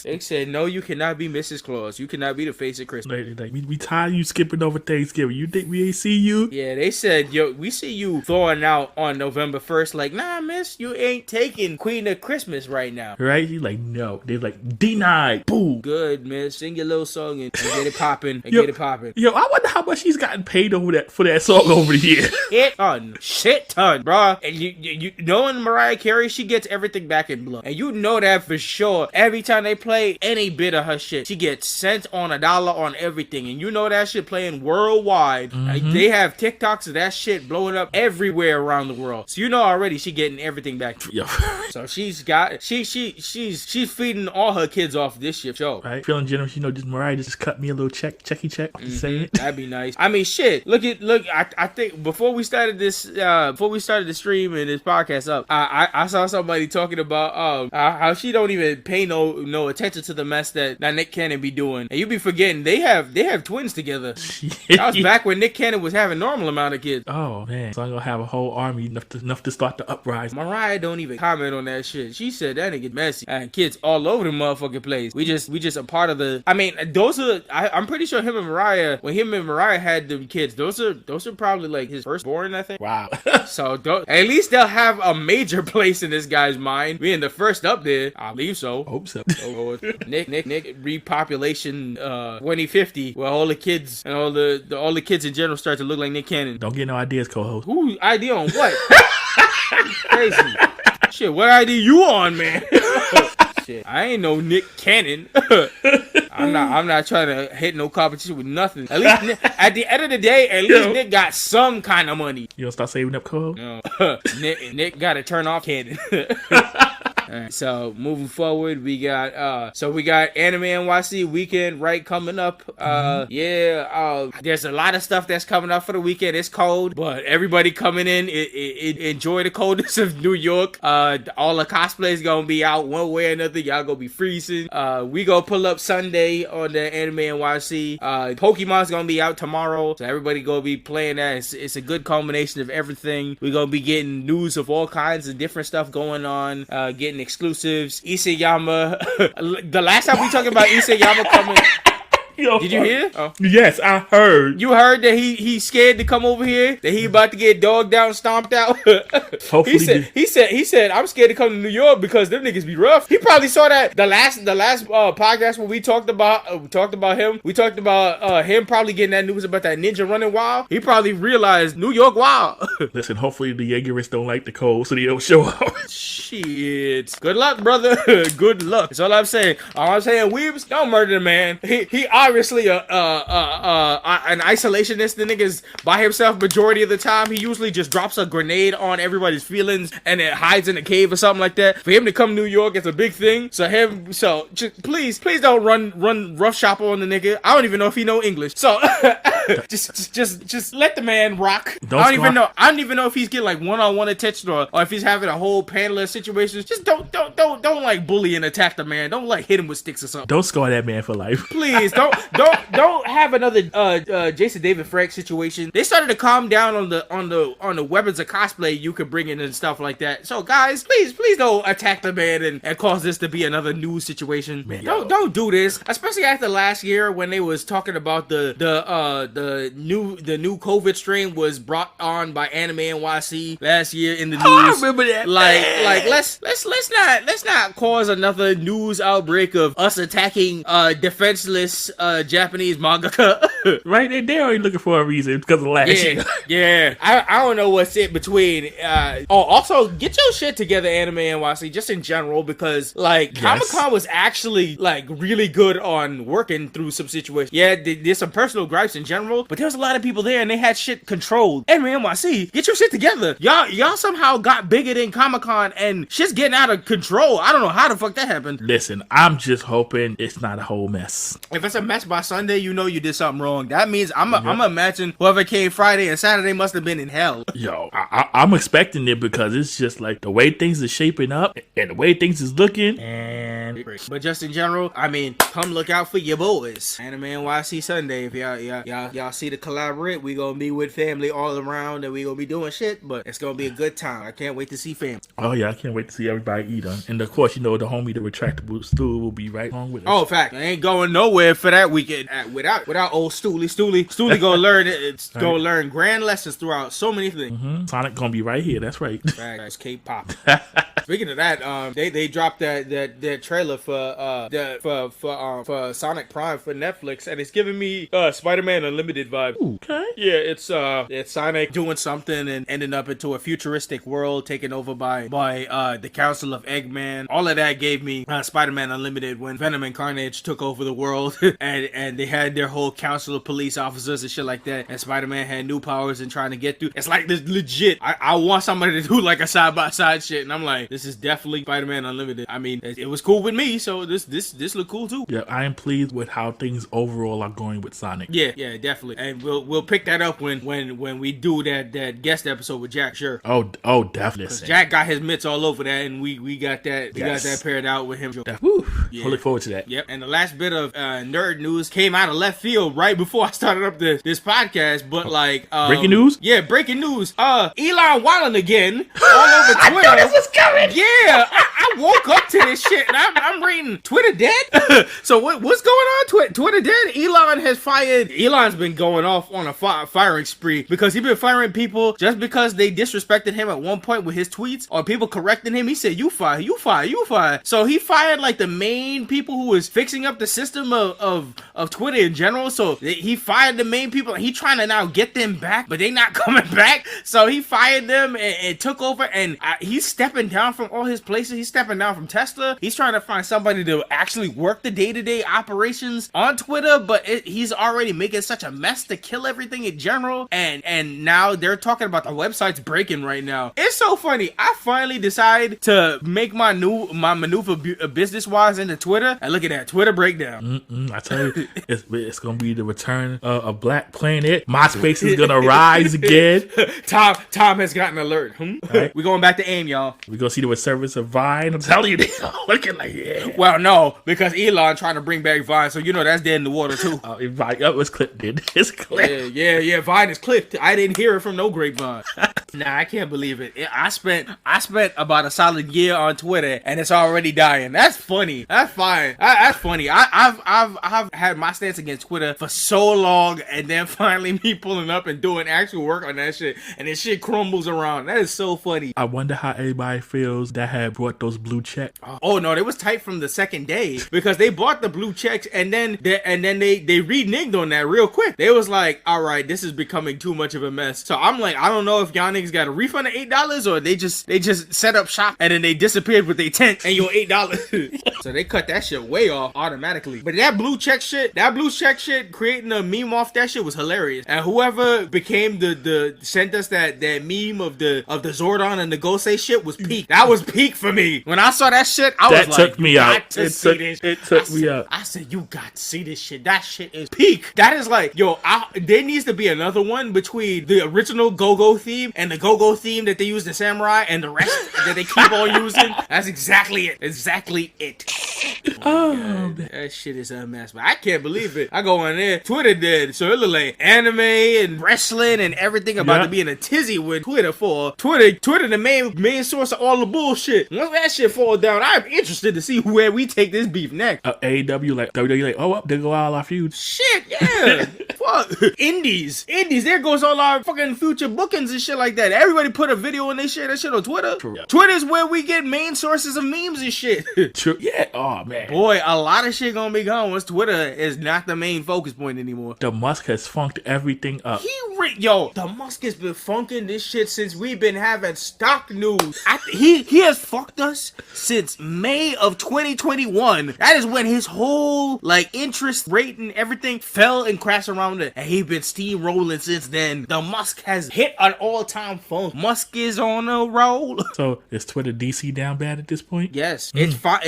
They said, no, you cannot be Mrs. Claus. You cannot be the face of Christmas. We tired of you skipping over Thanksgiving. You think we ain't see you? Yeah, they said, yo, we see you throwing out on November 1st. Like, nah, miss, you ain't taking Queen of Christmas right now. Right? He's like, no. They're like, denied. Boom. Good, miss. Sing your little song and get it popping. Get it popping. Yo, I wonder how much she's gotten paid for that song over the year. Shit ton, bro. And you knowing Mariah Carey, she gets everything back in blood. And you know that for sure. Every time they play any bit of her shit, she gets cents on $1 on everything. And you know that shit playing worldwide. Mm-hmm. They have TikToks of that shit blowing up everywhere around the world. So you know already she getting everything back. Yo. So she's feeding all her kids off this shit show. Right? Feeling generous, just Mariah just cut me a little checky check. Say it. That'd be nice. I mean, shit. Look. I think before we started the stream and this podcast up, I saw somebody talking about how she don't even pay no attention to the mess that Nick Cannon be doing, and you be forgetting they have twins together. That was back when Nick Cannon was having normal amount of kids. Oh man, so I'm gonna have a whole army enough to start the uprising. Mariah don't even comment on that shit. She said that nigga messy and kids all over the motherfucking place. We just a part of the. I mean, those are. I'm pretty sure him and Mariah had them kids. Those are probably like his firstborn, I think. Wow. So at least they'll have a major place in this guy's mind. Being the first up there, I believe so. Hope so. Nick repopulation 2050, where all the kids and all the kids in general start to look like Nick Cannon. Don't get no ideas, co-host. Who idea on what? Crazy. Shit, what idea you on, man? Shit, I ain't no Nick Cannon. I'm not trying to hit no competition with nothing. At least at the end of the day, at least Nick got some kind of money. You don't start saving up, co-host? No. Nick got to turn off Cannon. Alright, so moving forward, we got Anime NYC weekend coming up. There's a lot of stuff that's coming up for the weekend. It's cold, but everybody coming in, enjoy the coldness of New York. All the cosplays gonna be out one way or another. Y'all gonna be freezing. We go pull up Sunday on the Anime NYC. Pokemon's gonna be out tomorrow, so everybody gonna be playing that. It's a good combination of everything. We gonna be getting news of all kinds of different stuff going on. Getting exclusives. Isayama. The last time we talking about Isayama coming. Yo, did you hear? Oh. Yes, I heard. You heard that he's scared to come over here? That he about to get dogged out and stomped out? Hopefully. He said, I'm scared to come to New York because them niggas be rough. He probably saw that the last podcast when we talked about him. We talked about him probably getting that news about that ninja running wild. He probably realized New York wild. Listen, hopefully the Jaegerists don't like the cold so they don't show up. Shit. Good luck, brother. Good luck. That's all I'm saying. Weebs, don't murder the man. He obviously an isolationist. The nigga's by himself majority of the time. He usually just drops a grenade on everybody's feelings and it hides in a cave or something like that. For him to come to New York, it's a big thing. So just please don't run rough shop on the nigga. I don't even know if he know English. So just let the man rock. I don't even know if he's getting like one-on-one attention or if he's having a whole panel of situations. Just don't like bully and attack the man. Don't like hit him with sticks or something. Don't scar that man for life. Please don't have another Jason David Frank situation. They started to calm down on the weapons of cosplay you could bring in and stuff like that. So guys, please don't attack the man and cause this to be another news situation. Man, don't do this, especially after last year when they was talking about the new COVID strain was brought on by Anime NYC last year in the news. I remember that. Like let's not cause another news outbreak of us attacking defenseless Japanese mangaka. Right, they're already looking for a reason because of last year. Yeah. I don't know what's in between. Also get your shit together, Anime NYC, just in general, because like Comic-Con was actually like really good on working through some situations. Yeah, there's some personal gripes in general, but there was a lot of people there and they had shit controlled. Anime NYC, get your shit together. Y'all somehow got bigger than Comic-Con and shit's getting out of control. I don't know how the fuck that happened. Listen, I'm just hoping it's not a whole mess. If it's a mess by Sunday, you know you did something wrong. That means I'm gonna imagine whoever came Friday and Saturday must have been in hell. Yo, I'm expecting it because it's just like the way things are shaping up and the way things is looking. But just in general, I mean, come look out for your boys. Anime NYC Sunday. If y'all see the collaborate, we gonna be with family all around and we gonna be doing shit. But it's gonna be a good time. I can't wait to see family. Oh yeah, I can't wait to see everybody eat them. And of course, you know the homie, the retractable stool, will be right along with us. Oh, fact. I ain't going nowhere for that weekend without old Stoolie. Stoolie gonna learn it. It's gonna learn grand lessons throughout so many things. Mm-hmm. Sonic gonna be right here. That's right. That's K-pop. Speaking of that, they dropped that trailer for Sonic Prime for Netflix, and it's giving me Spider-Man Unlimited vibes. Ooh, okay. Yeah, it's Sonic doing something and ending up into a futuristic world taken over by the Council of Eggman. All of that gave me Spider-Man Unlimited when Venom and Carnage took over the world, and they had their whole council of police officers and shit like that, and Spider-Man had new powers and trying to get through. It's like this legit. I want somebody to do like a side-by-side shit, and I'm like, this is definitely Spider-Man Unlimited. I mean, it was cool with me, so this look cool too. Yeah, I am pleased with how things overall are going with Sonic. Yeah, definitely. And we'll pick that up when we do that guest episode with Jack. Sure. Oh, definitely. Jack got his mitts all over that, and we got that. We got that paired out with him. Woo. Yeah. I look forward to that. Yep. And the last bit of nerd news came out of left field right before I started up this podcast. But like breaking news. Yeah, breaking news. Elon wilding again all over Twitter. I knew this was coming. Yeah, I woke up to this shit and I'm reading Twitter dead. So what's going on? Twitter dead. Elon's been going off on a firing spree because he's been firing people just because they disrespected him at one point with his tweets or people correcting him. He said, you fire. So he fired like the main people who was fixing up the system of Twitter in general. So he fired the main people. He trying to now get them back, but they not coming back. So he fired them and took over, and he's stepping down from all his places. He's stepping down from Tesla. He's trying to find somebody to actually work the day-to-day operations on Twitter, but he's already making such a mess to kill everything in general. And now they're talking about the website's breaking right now. It's so funny. I finally decided to make my maneuver business-wise into Twitter, and look at that, Twitter breakdown. I tell you, it's gonna be the return of Black Planet. MySpace is gonna rise again. Tom has gotten alert. Right. We're going back to AIM, y'all. We're gonna see the resurgence of Vine. I'm telling you, they're looking like, yeah. Well, no, because Elon trying to bring back Vine, so you know that's dead in the water too. Vine, it's clipped, dude. It's clipped. Yeah, Vine is clipped. I didn't hear it from no grapevine. Nah, I can't believe it. I spent about a solid year on Twitter, and it's already dying. That's funny. That's fine. That's funny. I've had my stance against Twitter for so long, and then finally me pulling up and doing actual work on that shit, and this shit crumbles around. That is so funny. I wonder how everybody feels that had brought those blue checks. Oh no, they was tight from the second day because they bought the blue checks, and then they reneged on that real quick. They was like, all right, this is becoming too much of a mess. So I'm like, I don't know if y'all niggas got a refund of $8 or they just set up shop and then they disappeared with their tent and your $8. So they cut that shit way off automatically. But that blue check shit, creating a meme off that shit was hilarious. And whoever became the sent us that meme of the Zordon and the Gosei shit was peak. That was peak for me. When I saw that shit, I was like, took me out. It took me out. I said, you got to see this shit. That shit is peak. That is like, yo, there needs to be another one between the original Go-Go theme and the Go-Go theme that they used in Samurai and the rest that they keep on using. That's exactly it. Oh, God, man. that shit is unmatched. But I can't believe it. I go on there, Twitter did, so it look like anime and wrestling and everything about to be in a tizzy with Twitter for Twitter the main source of all the bullshit. Once that shit fall down, I'm interested to see where we take this beef next. AEW like WWE like, oh well, there go all our feuds. Shit, yeah. Fuck. Indies, there goes all our fucking future bookings and shit like that. Everybody put a video and they share that shit on Twitter. True. Twitter's where we get main sources of memes and shit. True. Yeah. Oh man. Boy, a lot of shit gonna be gone once Twitter is not the main focus point anymore. The Musk has funked everything up. The Musk has been funking this shit since we've been having stock news. He has fucked us since May of 2021. That is when his whole interest rate and everything fell and crashed around it. And he's been steamrolling since then. The Musk has hit an all-time funk. Musk is on a roll. So is Twitter DC down bad at this point? Yes, it's fine.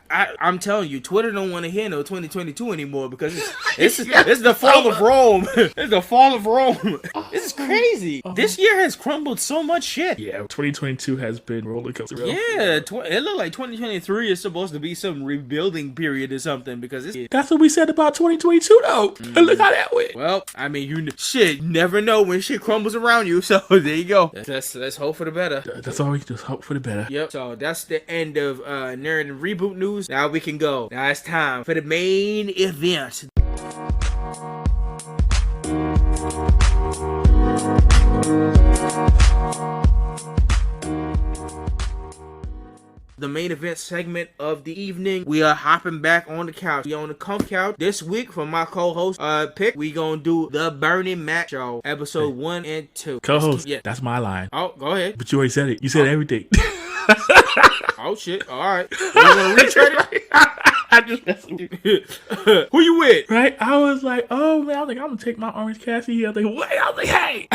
I'm telling you, Twitter don't want to hear no 2022 anymore because it's the fall of Rome. It's the fall of Rome. This is crazy. This year has crumbled so much shit. Yeah, 2022 has been roller coaster. Yeah, it looked like 2023 is supposed to be some rebuilding period or something because that's what we said about 2022 though. And look how that went. Well, I mean, you never know when shit crumbles around you. So there you go. Let's hope for the better. That's all we can just hope for the better. Yep. So that's the end of Nerd and Reboot news. Now we can go. Now it's time for the main event. The main event segment of the evening, we are hopping back on the couch. We on the comfy couch this week from my co-host pick. We gonna do the Bernie Mac Show, episode 1 and 2. Co-host, yeah, that's my line. Oh, go ahead. But you already said it. You said everything. Oh shit! All right, you gonna retread it? I just messed with you. Who you with? Right? I was like, oh man, I was like, I'm gonna take my Orange Cassidy. I was like, wait, I was like, hey.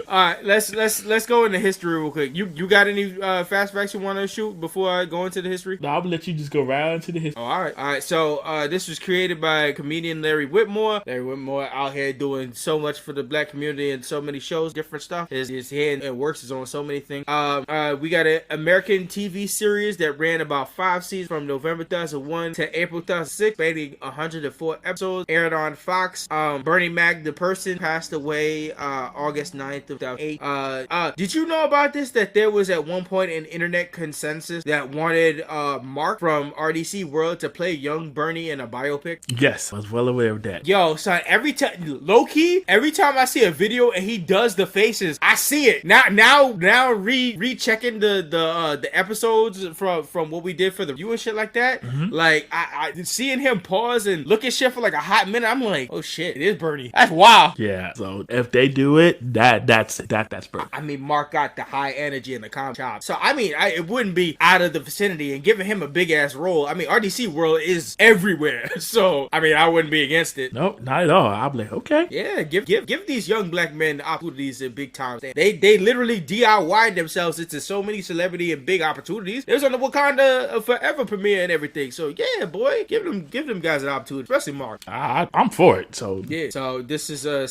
All right, let's go into history real quick. You got any fast facts you want to shoot before I go into the history? No, I'm gonna let you just go right into the history. Oh, all right. So this was created by comedian Larry Whitmore. Larry Whitmore out here doing so much for the black community and so many shows, different stuff. His hand and works is on so many things. We got an American TV series that ran about 5 seasons from November 2001 to April 2006, spanning 104 episodes, aired on Fox. Bernie Mac, the person, passed away August 9th of 2008. Did you know about this, that there was at one point an internet consensus that wanted Mark from RDC World to play young Bernie in a biopic? Yes, I was well aware of that. Yo, son, every time, low-key, every time I see a video and he does the faces, I see it. Now rechecking the episodes from what we did for the view and shit like that. Mm-hmm. Like I seeing him pause and look at shit for like a hot minute, I'm like, oh shit, it is Bernie. That's wild. Yeah. So if they do it, that's Bernie. I mean, Mark got the high energy and the calm job. So I mean, it wouldn't be out of the vicinity, and giving him a big ass role. I mean, RDC World is everywhere. So I mean, I wouldn't be against it. Nope, not at all. I'll be like, okay. Yeah, give these young black men opportunities in big time. They literally DIY'd themselves into so many celebrity and big opportunities. It was on the Wakanda Forever premiere and everything. So yeah, boy, give them guys an opportunity, especially Mark. I'm for it. So yeah. So this is a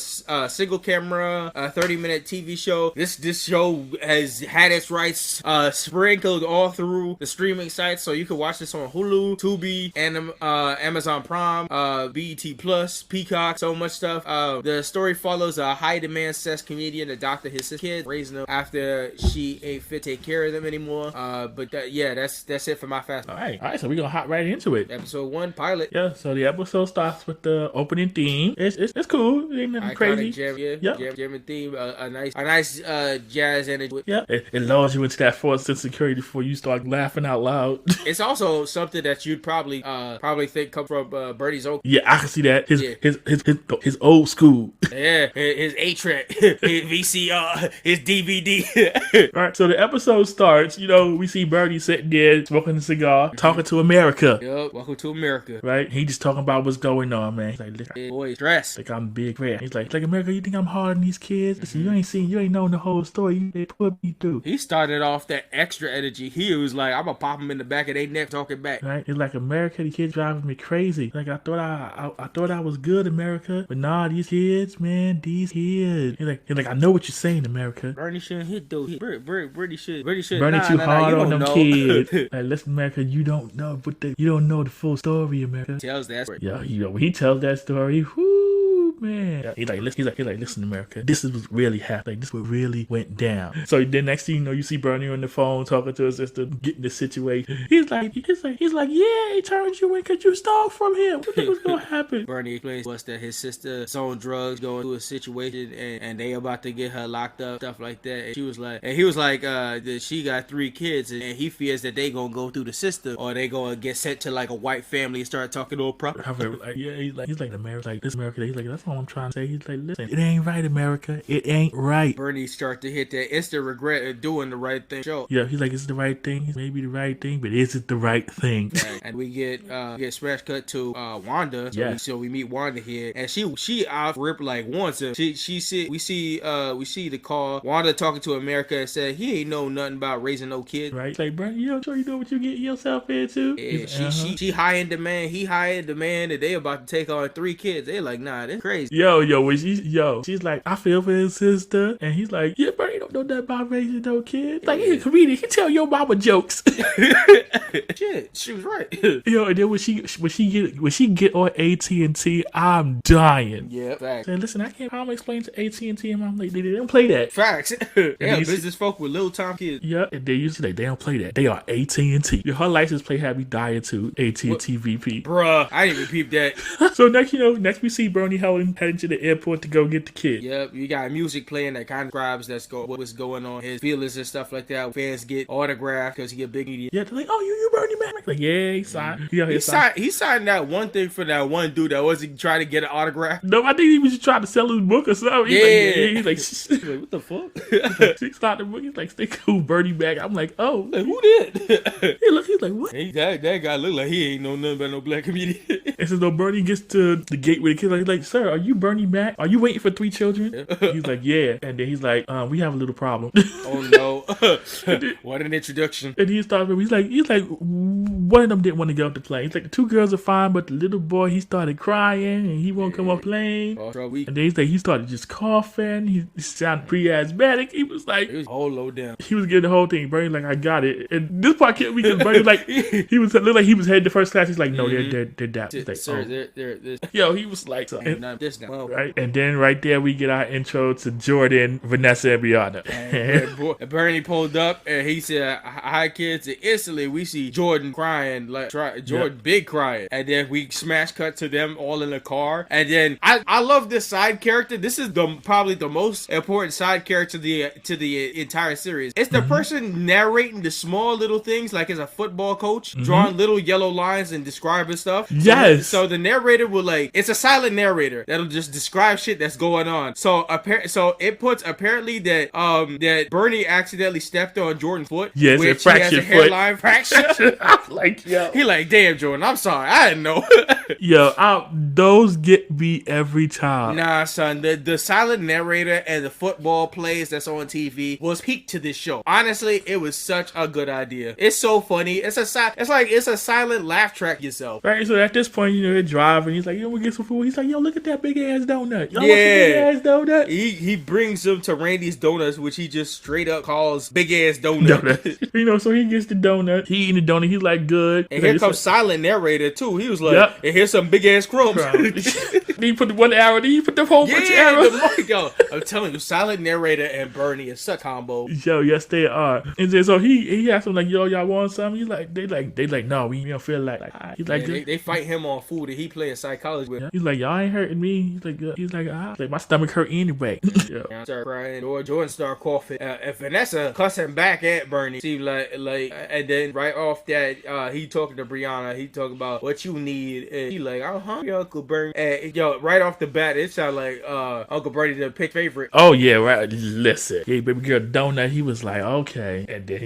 single camera, 30-minute TV show. This show has had its rights sprinkled all through the streaming sites, so you can watch this on Hulu, Tubi, and Amazon Prime, BET Plus, Peacock, so much stuff. The story follows a high-demand sex comedian adopted his kids, raising them after she ain't fit to take care of them anymore. But that's it for my fast. All right. So we're gonna hop right into it. Episode 1, pilot. Yeah. So the episode starts with the opening theme. It's cool. It ain't nothing crazy. Jam and theme. A nice jazz energy. Yeah. It lulls you into that false sense of security before you start laughing out loud. It's also something that you'd probably think come from Bernie's own. Yeah, I can see that. His old school. Yeah, his 8-track, his VCR, his DVD. All right, so the episode starts. We see Bernie sitting there smoking a cigar, talking to America. Yup, welcome to America. Right? He just talking about what's going on, man. He's like, boy, stress. Like I'm big red. He's like America, you think I'm hard on these kids? Listen, you ain't known the whole story. They put me through. He started off that extra energy. He was like, I'm gonna pop him in the back of their neck talking back. Right? He's like, America, the kids driving me crazy. Like I thought I was good, America, but nah, these kids, man, these kids. He's like, I know what you're saying, America. Bernie shouldn't hit those. Bernie Bernie should. Bernie too hard on them kids. Like, listen, America, you don't know the full story, America. Tells that story. Yeah, when he tells that story, whoo, man. Yeah, he's like, listen, America, this is what really happened. Like, this is what really went down. So then next thing you know, you see Bernie on the phone talking to his sister, getting the situation. He's like, yeah, he turned you in because you stole from him. What do you think was gonna happen? Bernie explains to us that his sister on drugs, going through a situation, and they about to get her locked up, stuff like that. And he was like, that she got 3 kids, and he fears that they gonna go through the system, or they gonna get sent to like a white family and start talking to a proper. Like, yeah, he's like America, like this America. He's like, that's all I'm trying to say. He's like, listen, it ain't right, America. It ain't right. Bernie start to hit that instant regret of doing the right thing. Yeah, he's like, it's the right thing. It's maybe the right thing, but is it the right thing? Right. And we get smash cut to Wanda. So we meet Wanda here, and she off rip like wants him. We see the call. Wanda talking to America and said he ain't know nothing about raising no kids. Right? Like, Bernie, you know what you get yourself into. Yeah, she high in demand. He high in demand, and they about to take on 3 kids. They like, nah, that's crazy. She's like, I feel for his sister, and he's like, yeah, Bernie don't know nothing about raising no kids. Like, he's a comedian. He tell your mama jokes. Shit, she was right. And then when she get on AT&T, I'm dying. Yeah, facts. And listen, I can't probably explain to AT&T and I'm like, they don't play that. Facts. Yeah, business folk with little time kids. Yeah, and they usually they don't play that. They are AT&T. Her license plate had me dying to AT&T VP. Bruh, I didn't even peep that. So next we see Bernie heading to the airport to go get the kid. Yep, you got music playing that kind of describes what's going on, his feelings and stuff like that. Fans get autographed because he a big media. Yeah, they're like, oh, you Bernie man. Like, yeah, he signed. He signed that one thing for that one dude that wasn't trying to get an autograph. No, I think he was just trying to sell his book or something. He's like, what the fuck? He started the book. He's like, stay cool, Bernie back. I'm like, oh, like, who did? He's like, what? That guy look like he ain't know nothing about no black comedian. And so Bernie gets to the gate with the kid. He's like, sir, are you Bernie Mac? Are you waiting for 3 children? He's like, yeah. And then he's like, we have a little problem. Oh no! What an introduction. And he started. He's like, one of them didn't want to get off the plane. He's like, the 2 girls are fine, but the little boy, he started crying and he won't come off plane. And then he's like, he started just coughing. He sounded pretty asthmatic. He was like, it was all low down. He was getting the whole thing. Bernie's like, I got it. And this part killed me because Bernie like he was looked like he was headed to first class. He's like, no, they're down. He's like, sir, they're yo, he was like, right. And then right there we get our intro to Jordan, Vanessa, and Brianna. And Bernie pulled up and he said, "Hi kids," and instantly we see Jordan crying, big crying, and then we smash cut to them all in the car. And then I love this side character. This is probably the most important side character to the entire series. It's the person narrating the small little things, like as a football coach, drawing little yellow lines and describing stuff. Yes. So the narrator will it's a silent narrator that'll just describe shit that's going on. So it puts apparently that Bernie accidentally stepped on Jordan's foot. Yes, which it fractured he has a hairline fracture. Like, yo. He like, damn, Jordan, I'm sorry, I didn't know. Yo, those get me every time. Nah, son, the silent narrator and the football plays that's on TV was peak to this show. Honestly, it was such a good idea. It's so funny. It's a silent laugh track yourself. Right, so at this point, they're driving. He's like, yo, we get some food. He's like, yo, look at that big ass donut. Y'all want some big ass donut? He brings them to Randy's Donuts, which he just straight up calls big ass donut. So he gets the donut. He eating the donut. He's like, good. And here comes silent narrator too. He was like, and here's some big ass crumbs. He put the one arrow. He put the whole bunch of arrows. Yo, I'm telling you, silent narrator and Bernie is such combo. Yo, yes they are. And then so he asked him like, yo, y'all want something? He's like, they like, no, we don't feel like. He's like, they fight him on food and he playing psychology with. He's like, y'all ain't hurting me. He's like, my stomach hurt anyway. Start crying. Jordan start coughing. And Vanessa cussing back at Bernie. See, like, and then right off that, he talking to Brianna. He talking about what you need, and he like, I'm hungry, Uncle Bernie. And yo, right off the bat, it sounded like Uncle Bernie the pick favorite. Oh yeah, right. Listen, hey baby girl donut. He was like, okay, and then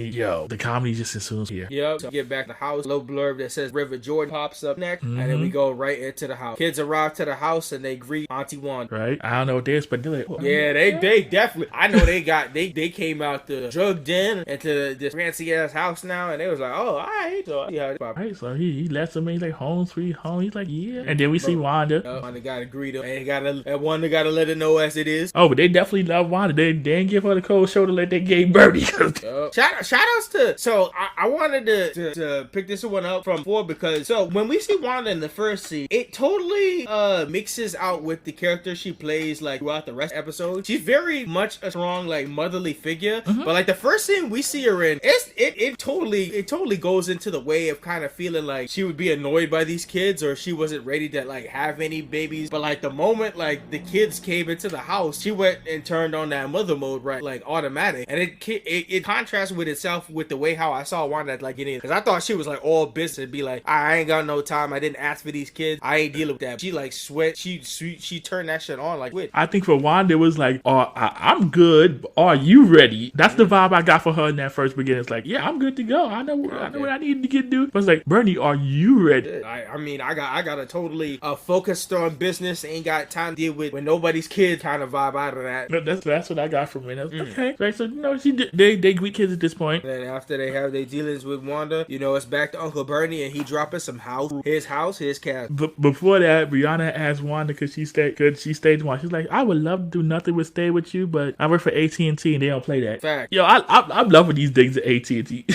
the comedy just ensues here. Yep. So get back to the house. Little blurb that says River Jordan pops up next, and then we go right into the house. Kids arrive to the house and they greet Auntie Wanda. Right. I don't know what they is, but they're like, yeah, they definitely. I know they they came out the drug den into this fancy ass house now, and they was like, oh, all right. So Right, so he lets him in. He's like, home sweet home. He's like, yeah. And then we see Wanda. Wanda gotta greet him, and Wanda gotta let her know as it is. Oh, but they definitely love Wanda. They didn't give her the cold shoulder like they gave Birdie. Shout outs to. So I wanted to pick this one up from before, because so when we see Wanda in the first scene, it totally mixes out with the character she plays like throughout the rest of the episode. She's very much a strong like motherly figure, but like the first scene we see her in, it totally goes into the way of kind of feeling like she would be annoyed by these kids, or she wasn't ready to like have any babies. But like the moment like the kids came into the house, she went and turned on that mother mode, right, like automatic, and it contrasts with itself with the way how I saw Wanda like getting in, because I thought she was like all business and be like, I ain't got no time, I didn't ask for these kids, I ain't dealing with that. She like she turned that shit on like with. I think for Wanda it was like, oh, I'm good, are you ready? That's the vibe I got for her in that first beginning. It's like, yeah, I'm good to go, I know what I need to get do. But it's like, Bernie, are you ready? I mean, I got a totally focused on business, ain't got time to deal with when nobody's kid kind of vibe out of that. That's what I got from it. Okay, right, so they greet kids at this point. And then after they have their dealings with Wanda, it's back to Uncle Bernie, and he dropping some his castle. But before that, Brianna asked Wanda could she stayed one. She's like, I would love to do nothing but stay with you, but I work for AT&T and they don't play that. Fact. Yo, I'm loving these things at AT&T.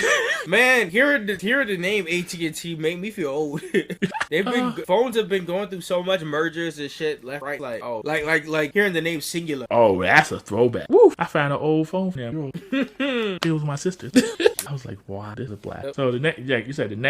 Man, hearing the name AT&T make me feel old. Phones have been going through so much mergers and shit left, right, like hearing the name Singular. Oh, that's a throwback. Woo! I found an old phone now. It was my sister's. I was like, wow, this is a blast. So the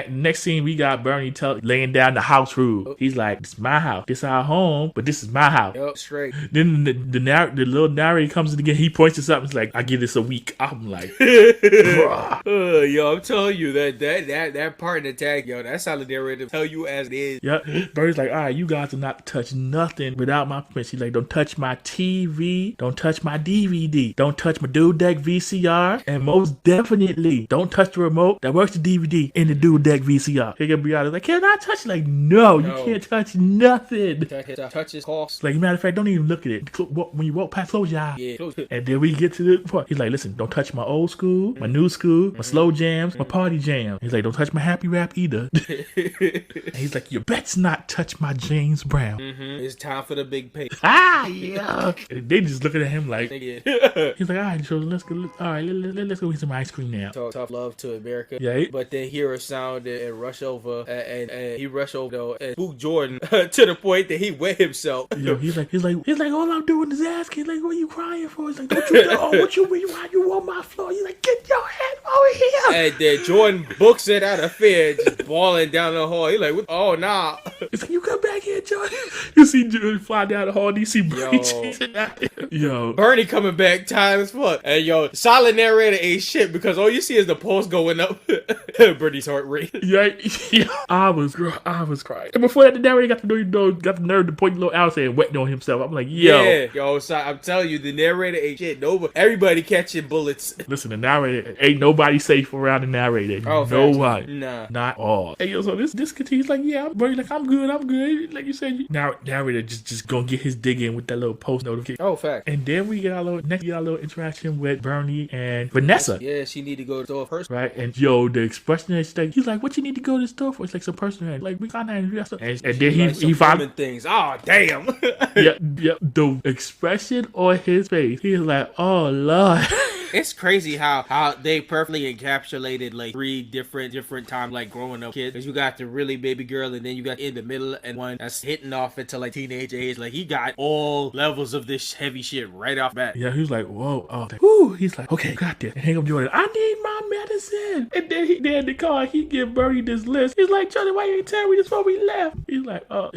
next scene we got Bernie laying down the house rule. He's like, this is my house. This is our home, but this is my house. Yep, straight. Then the little narrator comes in again. He points to something. He's like, I give this a week. I'm like, yo, I'm telling you that part in the tag, yo, that's how the narrator tell you as it is. Yeah, Bernie's like, all right, you guys do not touch nothing without my permission. She's like, don't touch my TV, don't touch my DVD, don't touch my dual deck VCR, and most definitely don't touch the remote that works the DVD in the dual deck VCR. Here Brianna's like, can I touch it? Like, no, you can't touch nothing. Touch his horse. Like, matter of fact, don't even look at it. When you walk past, close your eyes. Yeah. And then we get to the part. He's like, listen, don't touch my old school, my new school, my slow jams, my party jam. He's like, don't touch my happy rap either. And he's like, you best not touch my James Brown. It's time for the big pay. Yeah. And they just looking at him like, he's like, all right, so let's go get some ice cream now. Tough love to America. Yeah. But then hear a sound and rush over, and he rushed over though and spooked Jordan to the point that he wet himself. Yo, he's like, all I'm doing is asking. Like, what are you crying for? He's like, don't you know what you mean? Why you on my floor? He's like, get your head over here. And then Jordan books it out of fear, just bawling down the hall. He's like, oh nah. It's like, you come back here, Jordan. You see Jordan fly down the hall and you see Bernie chasing out him. Yo, Bernie coming back time as fuck. And yo, solid narrator ain't shit, because all you see is the pulse going up. Bernie's heart rate. Yeah, I was crying. And before that, the narrator got the nerve to point little out and wetting on himself. I'm like, yo. Yeah, yo, so I'm telling you, the narrator ain't shit. Everybody catching bullets. Listen, the narrator, ain't nobody safe around the narrator. Oh, no one. Nah. Not all. Hey, yo, so this continues like, yeah, Bernie, like, I'm good. Like you said, narrator just gonna get his dig in with that little post notification. Oh, fact. And then we get our little interaction with Bernie and Vanessa. Yeah, she need to go to the store first. Right, and yo, the expression that he's like, what you need to go to the store for? It's like some personal, like, we got that. And then he found things. Oh, damn. yeah, the expression on his face, he's like, oh Lord. It's crazy how they perfectly encapsulated like three different times like growing up kids. Because you got the really baby girl, and then you got in the middle, and one that's hitting off into like teenage age. Like, he got all levels of this heavy shit right off bat. Yeah, he was like, whoa, oh, whoo. He's like, okay, got this. And hang up Jordan, I need my medicine. And then he in the car, he give Bernie this list. He's like, Jordan, why you ain't tell me this before we left? He's like, oh.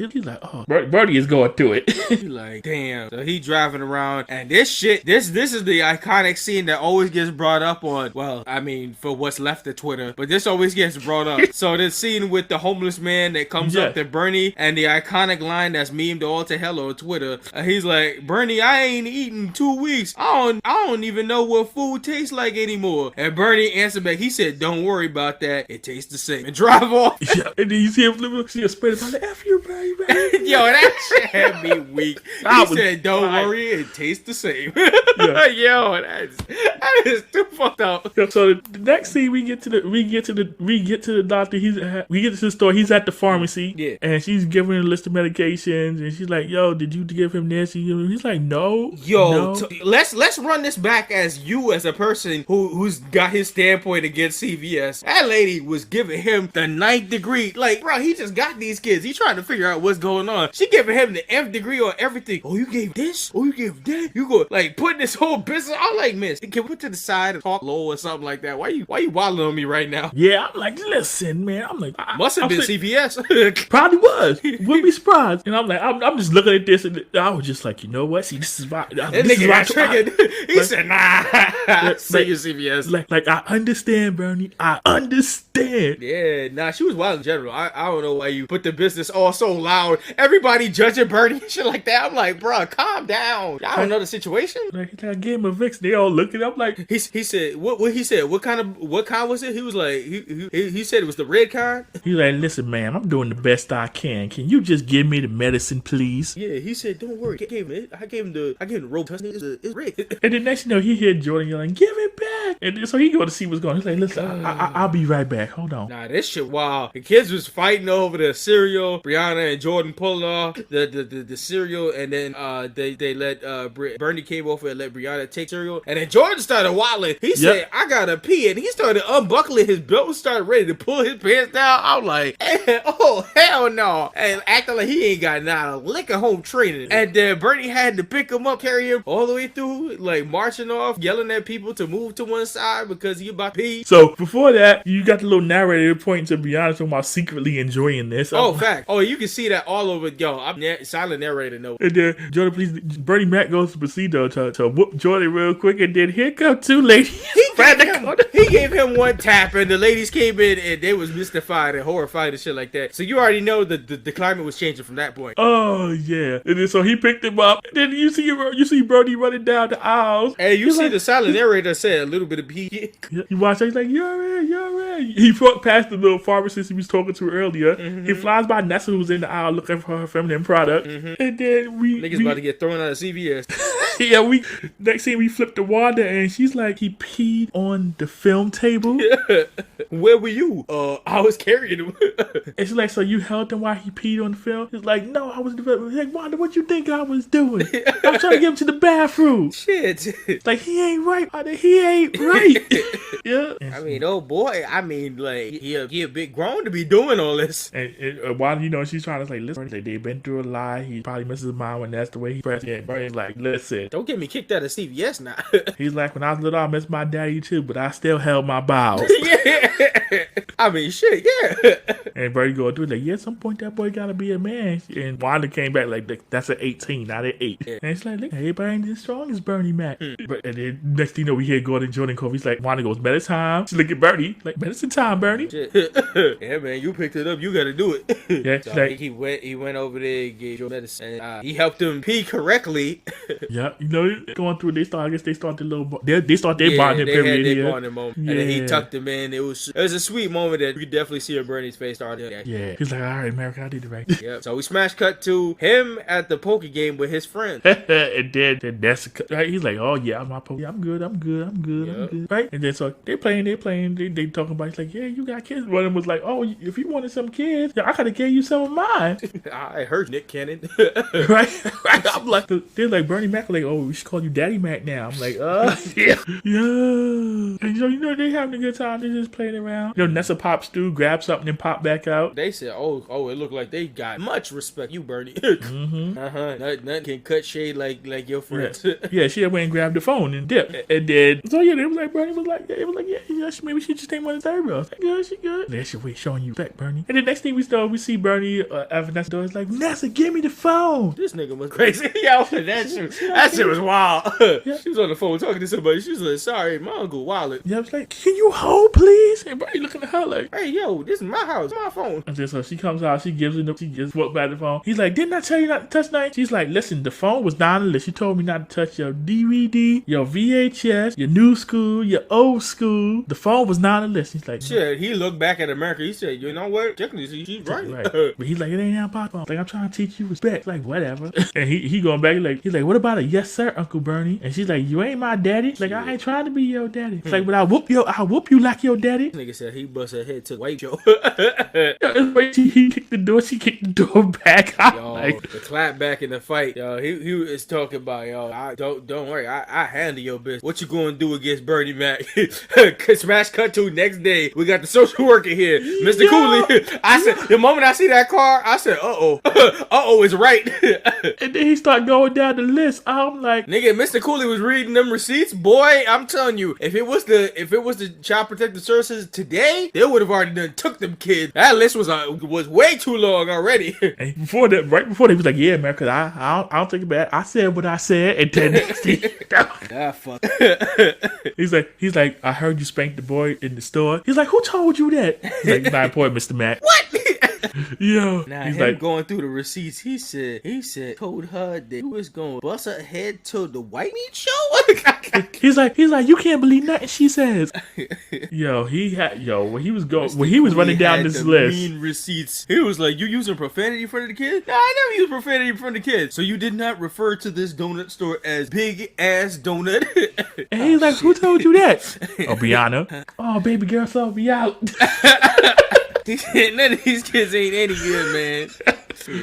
Bernie is going through it. He's like, damn. So he driving around, and this is the iconic scene that always gets brought up on, well, I mean, for what's left of Twitter, but this always gets brought up. So the scene with the homeless man that comes up to Bernie and the iconic line that's memed all to hell on Twitter. He's like, Bernie, I ain't eaten 2 weeks. I don't even know what food tastes like anymore. And Bernie answered back, he said, don't worry about that. It tastes the same. And drive off. Yeah. And then you see him spread about the F you, Bernie, man. Yo, that shit had me weak. He said, don't worry, it tastes the same. Yeah. Yo, that is too fucked up. So the next scene we get to the doctor. We get to the store. He's at the pharmacy, and she's giving him a list of medications, and she's like, "Yo, did you give him this?" And he's like, "No." Yo, no. Let's run this back as a person who's got his standpoint against CVS. That lady was giving him the 9th degree. Like, bro, he just got these kids. He's trying to figure out what's going on. She giving him the F degree on everything. Oh, you gave this? Oh, you gave that? You go like putting this whole business. I'm like, miss, can we put to the side and talk low or something like that? Why you wilding on me right now? Yeah, I'm like, listen, man. I'm like, must have been CVS. Probably was. Wouldn't be surprised. And I'm like, I'm just looking at this, and I was just like, you know what? See, this is why. That nigga got triggered. He said, nah. Say your CVS. Like, I understand, Bernie. I understand. Yeah, nah, she was wild in general. I don't know why you put the business all so loud. Everybody judging Bernie and shit like that. I'm like, bro, calm down. Y'all don't know the situation. Like, I gave him a Vicks. They all looking up like he said, what he said? What kind was it? He was like, he said it was the red kind. He's like, listen, man, I'm doing the best I can. Can you just give me the medicine, please? Yeah, he said, don't worry. I gave him the rope. It's red. And then next you know, he heard Jordan yelling, give it back. And then, so he go to see what's going on. He's like, listen, I'll be right back. Hold on. Nah, this shit wild. The kids was fighting over the cereal. Brianna and Jordan pulling off the cereal, and then they let Bernie came over and let Brianna take cereal, and then Jordan started wilding. He said, I gotta pee, and he started unbuckling his belt and started ready to pull his pants down. I'm like, oh hell no, and acting like he ain't got not a lick of home training. And then Bernie had to pick him up, carry him all the way through, like marching off, yelling at people to move to one side because he about to pee. So before that, you got the little narrator pointing to Brianna talking about secretly enjoying this. Fact. Oh, you can see that all over. Yo, I'm silent narrator. No. And then Jordan, please. Bernie Mac goes to proceed to whoop Jordan real quick, and then here come two ladies. He gave him one tap, and the ladies came in, and they was mystified and horrified and shit like that. So you already know the climate was changing from that point. Oh yeah. And then so he picked him up. And then you see Bernie running down the aisles. And you see the silent narrator said a little bit of pee. You watch it, he's like, you're right. He walked past the little pharmacist he was talking to earlier. Mm-hmm. He flies by Nessa, who's in the aisle looking for her feminine product. Mm-hmm. And then niggas about to get thrown out of CVS. Yeah, next thing we flip to Wanda, and she's like, he peed on the film table. Yeah. Where were you? I was carrying him. And she's like, so you held him while he peed on the film? He's like, no, I was like, Wanda, what you think I was doing? I was trying to get him to the bathroom. Shit. Like, he ain't right. He ain't right. Yeah. I mean, oh boy. I mean, like, he a bit grown to be doing all this. And Wanda, she's trying to say, listen, they've been through a lot. He probably misses his mom, and that's the way he pressed it. Bernie's like, listen. Don't get me kicked out of CVS now. He's like, when I was little, I missed my daddy too, but I still held my bowels. Yeah. I mean, shit, yeah. And Bernie go through like, yeah, at some point that boy gotta be a man. And Wanda came back like, that's an 18, not an 8. Yeah. And it's like, look, everybody ain't as strong as Bernie Mac. But and then next thing you know, we hear Gordon Jordan Cove. He's like, Wanda goes, medicine time. She look at Bernie, like, medicine time, Bernie. Shit. Yeah, man, you picked it up. You gotta do it. Yeah, so like, he went over there, gave your medicine. And, he helped him pee correctly. Yeah, going through, they start their bonding period. Their bonding moment. Yeah. And then he tucked him in. It was a sweet moment that you could definitely see on Bernie's face started. Yeah. He's like, all right, America, I did it right. Yep. So we smash cut to him at the poker game with his friends. And then that's right. He's like, oh yeah, I'm good. Yep. Right? And then so they playing, they talking about, he's like, yeah, you got kids. One of them was like, oh, if you wanted some kids, I could have gave you some of mine. I heard Nick Cannon. right? I'm like, they're like, Bernie Mac, like, oh, we should call you Daddy Mac now. I'm like, yeah. And so, they having a good time. They're just playing around. Nessa pops through, grabs something and pop back out. They said, oh, it looked like they got much respect. You, Bernie. Mm-hmm. Nothing can cut shade like your friends. Yeah, she went and grabbed the phone and dipped. And then, so yeah, they was like, Bernie was like, yeah, maybe she just ain't one of the third girls. She good. There she was showing you respect, Bernie. And the next thing we see Bernie at Nessa's door. It's like, Nessa, give me the phone. This nigga was crazy. Yo, that's shit was wild. She was on the phone talking to somebody. She was like, sorry, my uncle Wallet. Yeah, I was like, can you hold, please? And Bernie looking at her like, hey, yo, this is my house, my phone. and then so she comes out, she gives what back the phone. He's like, didn't I tell you not to touch nothing? She's like, listen, the phone was not on the list. She told me not to touch your DVD, your VHS, your new school, your old school. The phone was not on the list. He's like, shit, he looked back at America. He said, you know what? Technically, she's right. But he's like, it ain't our phone. Like, I'm trying to teach you respect. Like, whatever. And he going back, he's like, what about a yes, sir, Uncle Bernie? And she's like, you ain't my daddy. Like, I ain't trying to be your daddy. It's like, but I'll whoop you like your daddy. This nigga said he bust her head to the white Joe. He kicked the door. She kicked the door back. Yo, like, the clap back in the fight. Yo, he was talking about, yo, don't worry. I handle your business. What you going to do against Bernie Mac? Smash cut to next day. We got the social worker here, Mr. Cooley. I said, the moment I see that car, I said, uh-oh is right. And then he started going down the list. I'm like, nigga, Mr. Cooley was reading them receipts. Boy, I'm telling you, if it was the Child Protective Services today, they would have already done took them kids. That list was way too long already. And right before they was like, yeah, man, cause I don't take it back. I said what I said, and then fuck. he's like, I heard you spanked the boy in the store. He's like, who told you that? He's like, 9 point, Mr. Mac. What? Yo, now he's him like going through the receipts. He said told her that he was going to bust her head to the white meat show. he's like, you can't believe nothing she says. Yo, when he was running down this list, mean receipts. He was like, you using profanity in front of the kids? No, I never used profanity in front of the kids. So you did not refer to this donut store as big ass donut. And he's like, who told you that? Oh, Brianna. Oh, baby girl, saw me out. None of these kids ain't any good, man.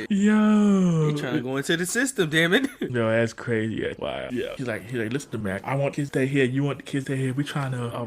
Yo, they trying to go into the system, damn it. No, that's crazy. Wow. Yeah. He's like, listen to Mac. I want kids to stay here. You want the kids to stay here.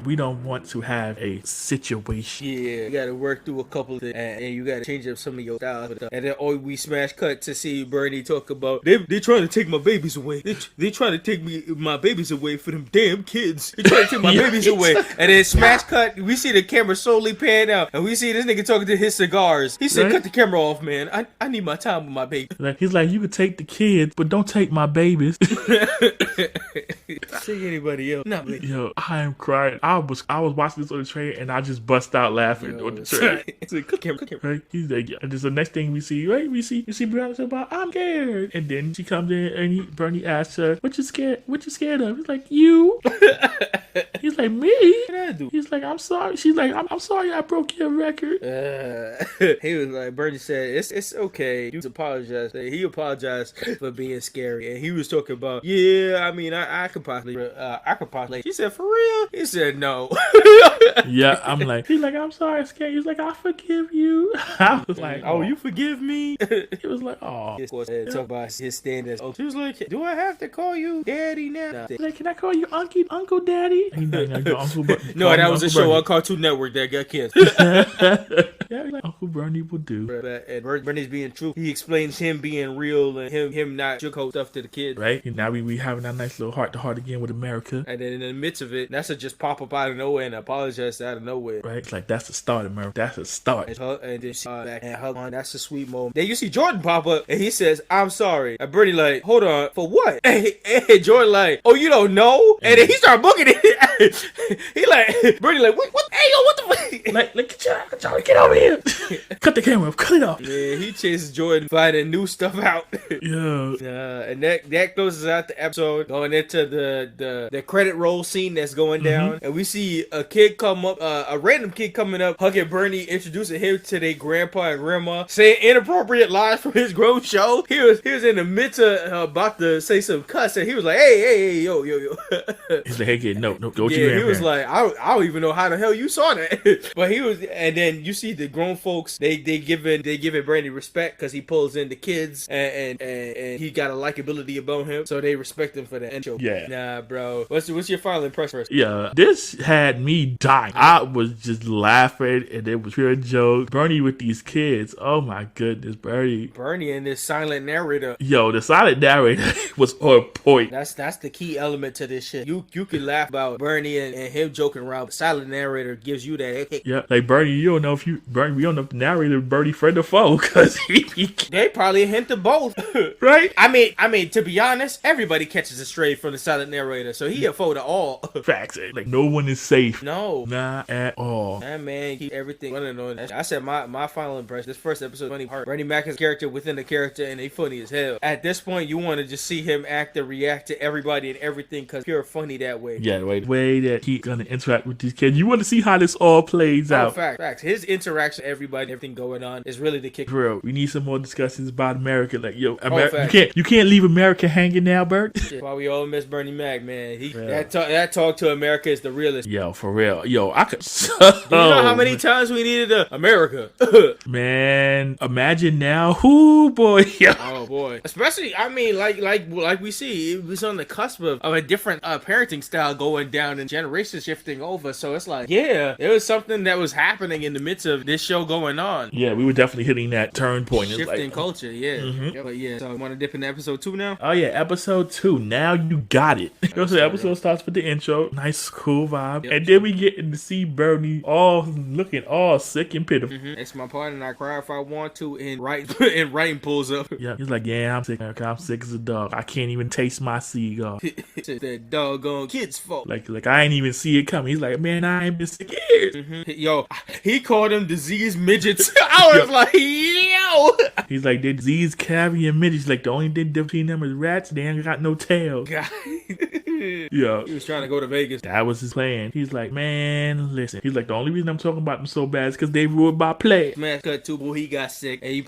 We don't want to have a situation. Yeah, you got to work through a couple of things, and you got to change up some of your styles. And then we smash cut to see Bernie talk about they trying to take my babies away. They trying to take my babies away for them damn kids. They trying to take my babies away. And then smash cut, we see the camera slowly pan out, and we see this nigga talking to his cigars. He said, cut the camera off, man. I need my time with my baby. He's like, you can take the kids, but don't take my babies. Take anybody else. Not me. Yo, I am crying. I was watching this on the train, and I just bust out laughing on the train. Cook him. Right? He's like, and this is the next thing we see. Right? You see Brianna say about, I'm scared, and then she comes in, and Bernie asks her, "What you scared of?" He's like, "You." He's like, "Me?" What did I do? He's like, "I'm sorry." She's like, "I'm sorry, I broke your record." He was like, Bernie said, "It's okay." You apologize. He apologized for being scary, and he was talking about, yeah, I mean, I could possibly. She said, "For real?" He said, "No." Yeah, I'm like, he's like, "I'm sorry, I'm scared." He's like, "I forgive you." I was like, "Oh, you forgive me?" He was like, "Oh." Talk about his standards. She was like, "Do I have to call you daddy now?" He's like, "Can I call you Uncle Daddy?" No, that was a show on Cartoon Network that got kids. Yeah, like Uncle Bernie will do. And Bernie's being true. He explains him being real and him not sugarcoat stuff to the kids. Right? And now we having that nice little heart-to-heart again with America. And then in the midst of it, Nessa just pop up out of nowhere and apologize out of nowhere. Right? It's like, that's the start, America. That's the start. And then she back and hug on. That's a sweet moment. Then you see Jordan pop up and he says, "I'm sorry." And Bernie like, "Hold on, for what?" And Jordan like, "Oh, you don't know?" And then he started booking it. He like, Bernie like, "What? Hey, yo, what the fuck?" Like, get over here. Cut the camera off. Cut it off. Yeah, he chases Jordan, finding new stuff out. Yeah. And that closes out the episode, going into the credit roll scene that's going down. And we see a kid come up, a random kid coming up, hugging Bernie, introducing him to their grandpa and grandma, saying inappropriate lines from his grown show. He was in the midst of about to say some cuss, and he was like, hey, yo. He's like, "Hey, kid, no, go to yeah, your he was grandparents." like, I don't even know how the hell you saw that. But he was, and then you see the grown folks, they giving Brandy respect because he pulls in the kids, and he got a likability about him, so they respect him for that intro. Yeah. Nah, bro. What's your final impression first? Yeah, this had me dying. I was just laughing, and it was pure joke. Bernie with these kids. Oh my goodness, Bernie and this silent narrator. Yo, the silent narrator was on point. That's the key element to this shit. You can laugh about Bernie and him joking around. The silent narrator gives you that. Yeah, like Bernie, you don't know if Bernie, we don't know if the narrator Bernie friend or foe, because they probably hint to both. Right? I mean, to be honest, everybody catches a stray from the silent narrator, so he a foe to all. Facts. Like, no one is safe. No. Not at all. That man keep everything running on. I said my final impression, this first episode, funny part. Bernie Mac is a character within the character, and they funny as hell. At this point, you want to just see him act and react to everybody and everything, because pure funny that way. Yeah, the way that he's gonna interact with these kids. You want to see how this all plays out. Facts. His interaction, everybody, everything going on is really the kick. For real, we need some more discussions about America. Like, yo, you can't leave America hanging now, Bert. That's why we all miss Bernie Mac, man. That talk to America is the realest. Yo, for real. Yo, I could. You know how many times we needed America? Man, imagine now. Ooh, boy. Yo. Oh boy. Especially, I mean, like we see, it was on the cusp of a different parenting style going down and generations shifting over. So it's like, yeah, it was something that was happening in the midst of this show going on. Yeah, we were definitely hitting that turn point. Shifting culture, yeah. Mm-hmm. But yeah, so want to dip into episode 2 now? Oh yeah, episode 2. Now you got it. So the episode starts with the intro. Nice, cool vibe. Yep. And then we get to see Bernie looking all sick and pitiful. Mm-hmm. It's my part, and I cry if I want to, and Writing pulls up. Yeah, he's like, yeah, I'm sick. I'm sick as a dog. I can't even taste my cigar. It's that doggone kid's fault. Like I ain't even see it coming. He's like, man, I ain't been sick years. Mm-hmm. Yo, he called them diseased midgets. I was like, yo. He's like, they're diseased carrying midgets. Like, the only thing between them is rats. They ain't got no tails. Yeah. He was trying to go to Vegas. That was his plan. He's like, man, listen. He's like, the only reason I'm talking about them so bad is because they ruined my play. Smash cut to boy, he got sick, and he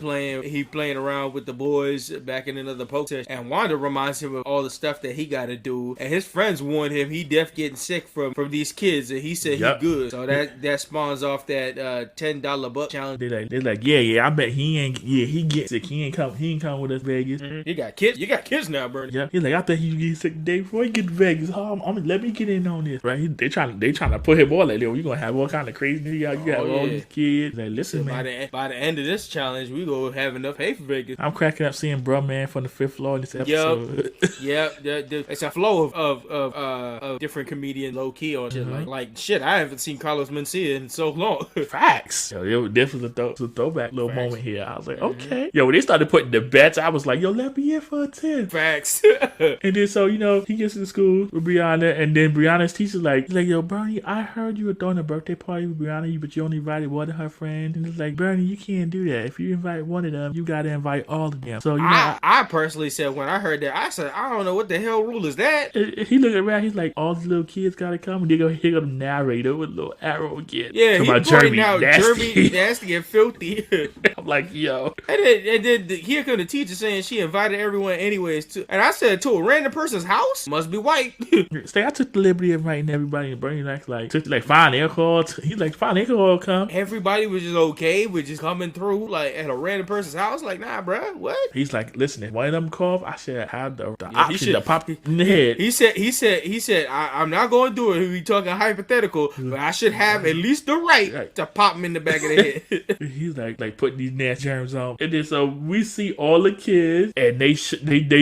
playing around with the boys back in another poke session. And Wanda reminds him of all the stuff that he got to do. And his friends warned him he def getting sick from these kids, and he said he good. So that spawns off that $10 buck challenge. They're like, yeah, I bet he get sick. He ain't come with us Vegas. Mm-hmm. You got kids now, Bernie. Yeah, he's like, I bet he get sick the day before he get to Vegas. Let me get in on this, right? They trying to put him on like, yo, you gonna have all kind of crazy. You have all these kids. Like, listen, man. By the end of this challenge, we gonna have enough pay for Vegas. I'm cracking up seeing Bruh Man from the 5th floor in this episode. Yep. It's a flow of different comedians low key on shit. Mm-hmm. Like shit. I haven't seen Carlos Mencia in so long. Facts. Yo, this was a throwback little moment here. I was like, okay. Yo, when they started putting the bets, I was like, yo, let me in for a 10. Facts. And then so he gets to school with Brianna, and then Brianna's teacher's like, yo, Bernie, I heard you were throwing a birthday party with Brianna, but you only invited one of her friends. And it's like, Bernie, you can't do that. If you invite one of them, you gotta invite all of them. So I personally said when I heard that, I said, I don't know what the hell rule is that. He looked around, he's like, all these little kids gotta come, and here go the narrator with a little arrow again. Yeah, he pointing out Jeremy nasty and filthy. I'm like, yo. And then here come the teacher saying she invited everyone anyways too. And I said, to a random person's house? Must be white. So I took the liberty of inviting everybody, and Bernie fine alcohol. He's like, fine alcohol come. Everybody was just okay with just coming through like at a random person's house. Like, nah, bro, what? He's like, listen, if one of them cough, I should have the option to pop in the head. He said, I'm not going to do it. He talking hypothetical, but I should have at least the right to pop him in the back of the head. He's like putting these nasty germs on. And then so we see all the kids, and they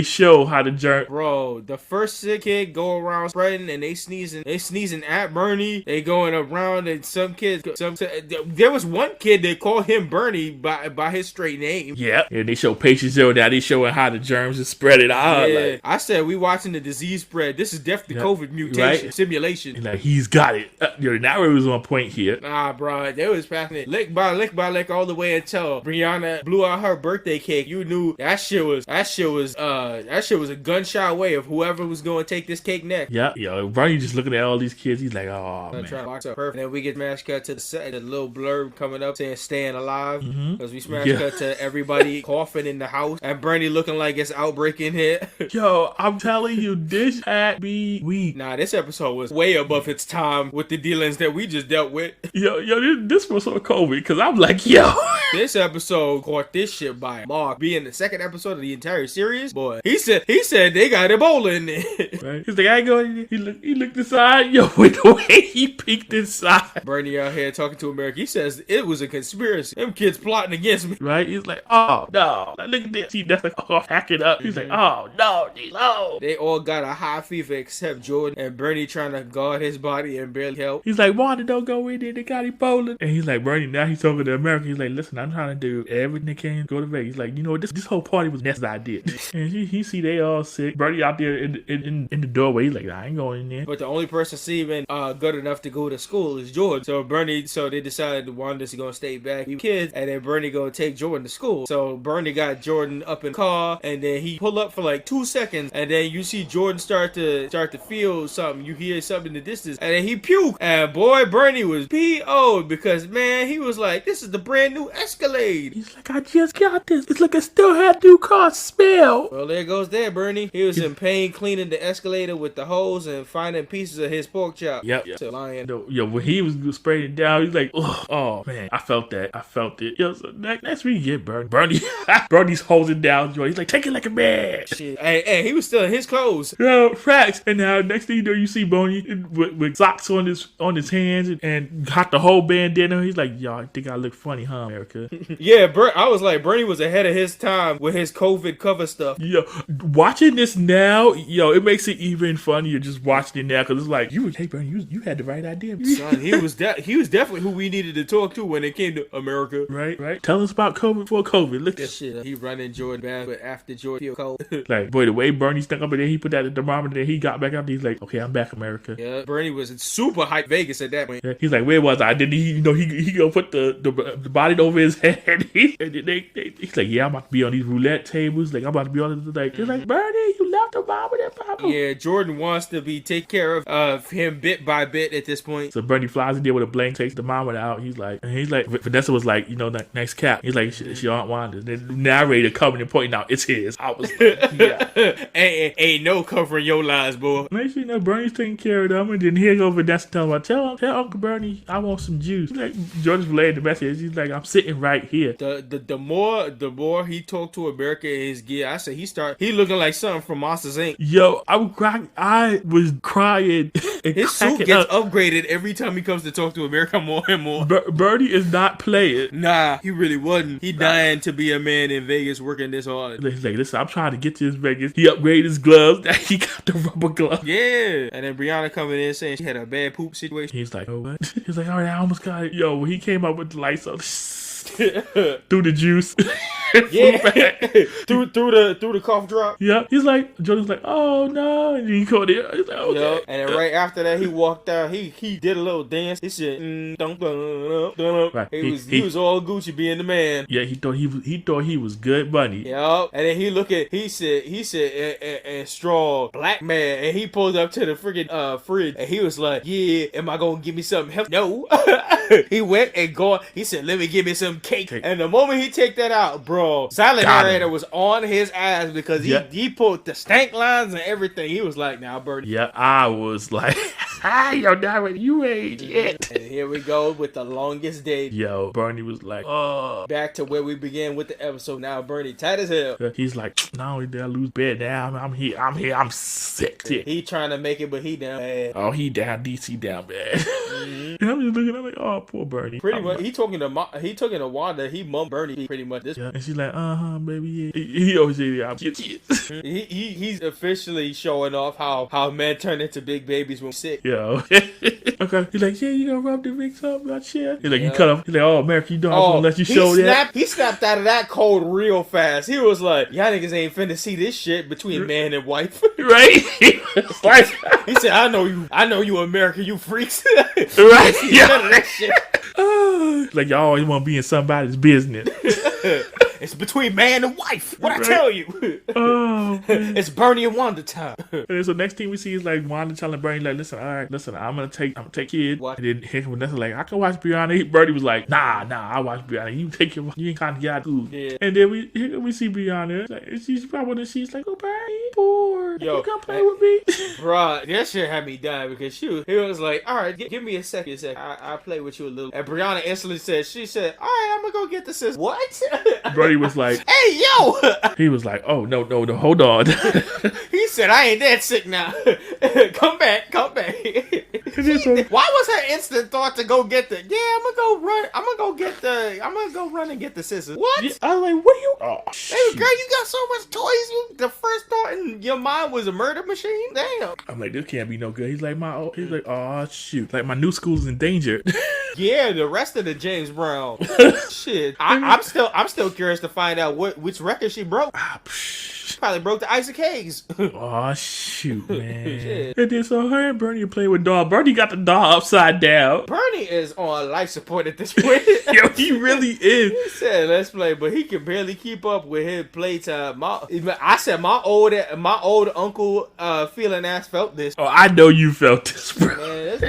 show how the germ. Bro, the first sick kid go around spreading, and they sneezing at Bernie. They going around, and there was one kid that called him Bernie by his straight name. Yeah, and they show patients now they showing how the germs is spreading out. Yeah, like, I said we watching the disease spread. This is definitely COVID mutation simulation. And like, he's got it. Now it was on point here. Nah, bro, they was passing it lick by lick all the way until Brianna blew out her birthday cake. You knew that shit was a gunshot away of whoever was going to take this cake next. Yeah, yo, Bernie just looking at all these kids. He's like, oh man. Trying to box up perfect. And then we get smash cut to the set, the little blurb coming up saying "staying alive" because we smash cut to everybody coughing in the house and Bernie looking like it's outbreak in here. Yo, I'm telling you, this had me weak. Nah, this episode was way above its time with the dealings that we just dealt with. Yo, this was so COVID because I'm like, yo. This episode caught this shit by Mark. Being the second episode of the entire series, boy. He said they got Ebola in there. Right? He's like, I ain't going. He looked inside. Yo, with the way he peeked inside. Bernie out here talking to America. He says it was a conspiracy. Them kids plotting against me. Right? He's like, oh no, like, look at this. He that's like, oh, hack it up. He's like, oh no, no. They all got a high fever except Jordan, and Bernie trying to guard his body and barely help. He's like, Wanda, don't go in there. They got Ebola. And he's like, Bernie, now he's talking to America. He's like, listen, I'm trying to do everything they can. Go to Vegas. He's like, you know what? This whole party was Ness's idea. And he see they all sick. Bernie out there in the doorway. He's like, I ain't going in there. But the only person seeming good enough to go to school is Jordan. So they decided Wanda's gonna stay back with kids, and then Bernie gonna take Jordan to school. So Bernie got Jordan up in the car, and then he pull up for like 2 seconds, and then you see Jordan start to feel something. You hear something in the distance, and then he puke. And boy, Bernie was PO'd because man, he was like, this is the brand new Escalade. He's like, I just got this. It's like I still had new car smell. Well, there goes there, Bernie. He was in pain cleaning the escalator with the hose and finding pieces of his pork chop. Yep. To lion. Yo, when he was spraying it down, he's like, oh man, I felt that. I felt it. Yo, so next week, get Bernie's holding down Joy. He's like, take it like a man. Shit. Hey, he was still in his clothes. Yo, facts. And now next thing you know, you see Bernie with socks on his hands and got the whole bandana. He's like, y'all think I look funny, huh, America? Yeah, I was like, Bernie was ahead of his time with his COVID cover stuff. Yo, watching this now, it makes it even funnier just watching it now because it's like, hey Bernie, you had the right idea. Son, he was definitely who we needed to talk to when it came to America. Right. Tell us about COVID before COVID. Look that shit. He running Jordan back, but after Jordan feel cold. Like, boy, the way Bernie stuck up in there, he put that in the thermometer, then he got back up. He's like, okay, I'm back, America. Yeah, Bernie was super hype Vegas at that point. Yeah, he's like, where was I? Didn't he? He gonna put the body over his head. And he's like, yeah, I'm about to be on these roulette tables. Like, I'm about to be on this. Like, he's like, Bernie, you left the bomb with that pop. Yeah, Jordan wants to be take care of him bit by bit at this point. So Bernie flies in there with a blank, takes the thermometer out. He's like, Vanessa was like, nice cap. He's like, she Aunt Wanda. The narrator coming and pointing out, it's his. I was like, yeah. ain't no covering your lies, boy. Next thing you know, Bernie's taking care of them, and then here go Vanessa telling him, tell Uncle Bernie I want some juice. He's like, Jordan's relaying the message. He's like, I'm sitting right here. The more he talked to America in his gear, I said he looking like something from Monsters Inc. Yo, I was crying. His suit gets upgraded every time he comes to talk to America more and more. Bernie is not playing. Nah, he really wasn't. He dying to be a man in Vegas working this hard. He's like, listen, I'm trying to get to this Vegas. He upgraded his gloves. Now he got the rubber gloves. Yeah. And then Brianna coming in saying she had a bad poop situation. He's like, oh, what? He's like, all right, I almost got it. Yo, when he came up with the lights on, through the juice. Yeah. through the cough drop. Yeah. He's like, Jordan's like, oh no. And he called it. He's like, okay. Yep. And then right after that, he walked out. He did a little dance. He said, right. He was all Gucci being the man. Yeah, he thought he was good bunny. Yep. And then he said and straw black man, and he pulled up to the freaking fridge, and he was like, yeah, am I gonna give me something healthy? No. He went and he said, let me give me some cake. And the moment he take that out, bro, silent narrator was on his ass because he pulled the stank lines and everything. He was like, now Bernie. Yeah, I was like, yo, narrator, you ain't yet. And here we go with the longest day. Yo, Bernie was like, oh. Back to where we began with the episode. Now Bernie tight as hell. He's like, not only did I lose bed, now I'm here, I'm sick. He trying to make it, but he down bad. Oh, he down, DC down bad. Mm-hmm. And I'm just looking at him like, oh, poor Bernie. Pretty much, he talking to Wanda. He mum Bernie pretty much. Yeah, and she's like, baby, yeah. He always say, I'm kids. He's officially showing off how men turn into big babies when sick. Yo. Okay. He's like, yeah, you gonna rub the rings up, my chair. He's like, you cut off. He's like, oh, America, you know I'm gonna let you show that. He snapped out of that cold real fast. He was like, y'all niggas ain't finna see this shit between man and wife. Right? He said, I know you America, you freaks. Right? Yeah. None of that shit. Like, y'all always want to be in somebody's business. It's between man and wife. What I tell you? Oh, it's Bernie and Wanda time. And so next thing we see is like Wanda telling Bernie, like, listen, I'm gonna take kid. What? And then here Vanessa like, I can watch Brianna. Bernie was like, nah, I watch Brianna. You take your, you ain't kind of got food. Yeah. And then we see Brianna. Like, she's probably she's like, oh, Bernie, bored. Yo, you come play with me. Bruh, that shit had me dying because he was like, all right, give me a second. I'll play with you a little. And Brianna instantly said, all right, I'm gonna go get the sis. What? Bernie was like, hey, yo. he was like, oh, no, hold on. He said, I ain't that sick now. Come back. Why was her instant thought to go get I'm gonna go run and get the scissors. What? Yeah, I was like, what are you? Oh, hey, girl, you got so much toys. The first thought in your mind was a murder machine. Damn. I'm like, this can't be no good. He's like, oh shoot, like my new school's in danger. Yeah, the rest of the James Brown shit. I'm still curious to find out which record she broke. Probably broke the Isaac Hayes. Oh shoot, man. And then so her and Bernie play with doll. Bernie got the doll upside down. Bernie is on life support at this point. Yo, he really is. He said let's play, but he can barely keep up with his playtime. I said my old uncle feeling ass felt this. Oh, I know you felt this, bro. Man,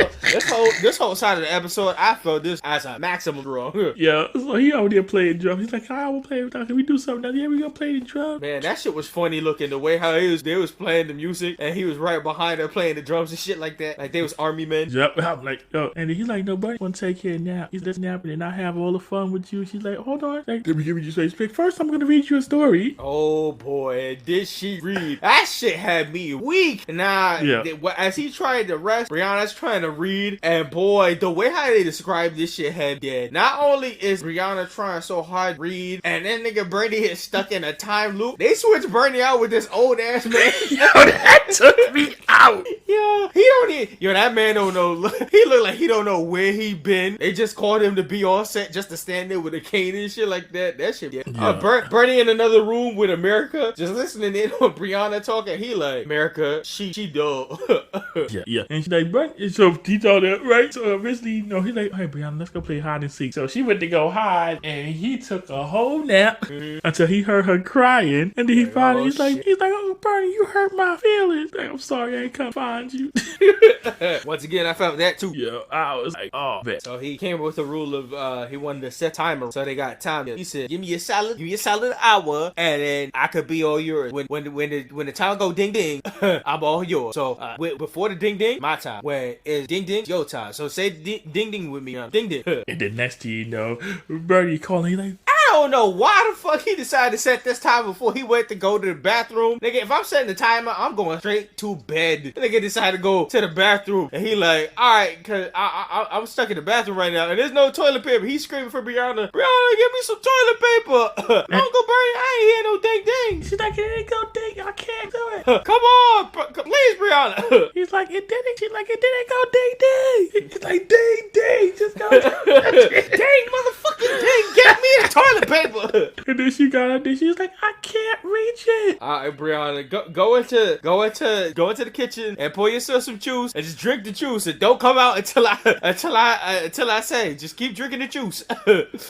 this whole side of the episode, I felt this as a maximum wrong. Yeah, so he over there playing drums. He's like, I will play with. Can we do something? Yeah, we gonna play the drums. Man, that shit was funny looking. The way how they was playing the music and he was right behind her playing the drums and shit like that. Like they was army men. Yep. I'm like, yo, and he's like, nobody want to take care of nap. He's just napping and I have all the fun with you. She's like, hold on. Like, let me give you space. First, I'm gonna read you a story. Oh boy, did she read? That shit had me weak. Nah, yeah. As he tried to rest, Brianna's trying to read, and boy, the way how they described this shit had dead. Not only is Brianna trying so hard to read, and then nigga Bernie is stuck in a time loop. They switched Bernie out with this old ass man. Yo, that took me out. Yo, he don't even. Yo, that man don't know. He look like he don't know where he been. They just called him to be on set just to stand there with a cane and shit like that. That shit. Yeah. Bernie in another room with America, just listening in on Brianna talking. He like, America, she dope. yeah. And she's like, Bernie. So he told her, right? So eventually, he's like, hey, Brianna, let's go play hide and seek. So she went to go hide, and he took a whole nap until he heard her crying, and then he finally, he's like, oh, Bernie, you hurt my feelings. Like, I'm sorry, I ain't come find you. Once again, I felt that too. Yeah, I was like, oh, man. So he came with a rule of he wanted to set timer, so they got time. He said, give me a solid hour, and then I could be all yours. When the time go ding ding, I'm all yours. So before the ding ding, my time. When it's ding ding, your time. So say ding ding with me, ding ding. And then next thing you know, Bernie calling, he's like, I don't know why the fuck he decided to set this time before he went to go to the bathroom. Nigga, if I'm setting the timer, I'm going straight to bed. Nigga decided to go to the bathroom, and he like, alright, cause I'm stuck in the bathroom right now, and there's no toilet paper. He's screaming for Brianna, give me some toilet paper. Uncle Bernie, I ain't hear no ding ding. She's like, it ain't go ding, I can't do it. Come on, please, Brianna. He's like, it didn't. She's like, it didn't go ding ding. He's like, ding, just go ding, motherfucking ding, get me the toilet paper. And then she got up there. She was like, I can't reach it. Alright, Brianna, go into the kitchen and pour yourself some juice and just drink the juice and don't come out until I say. Just keep drinking the juice.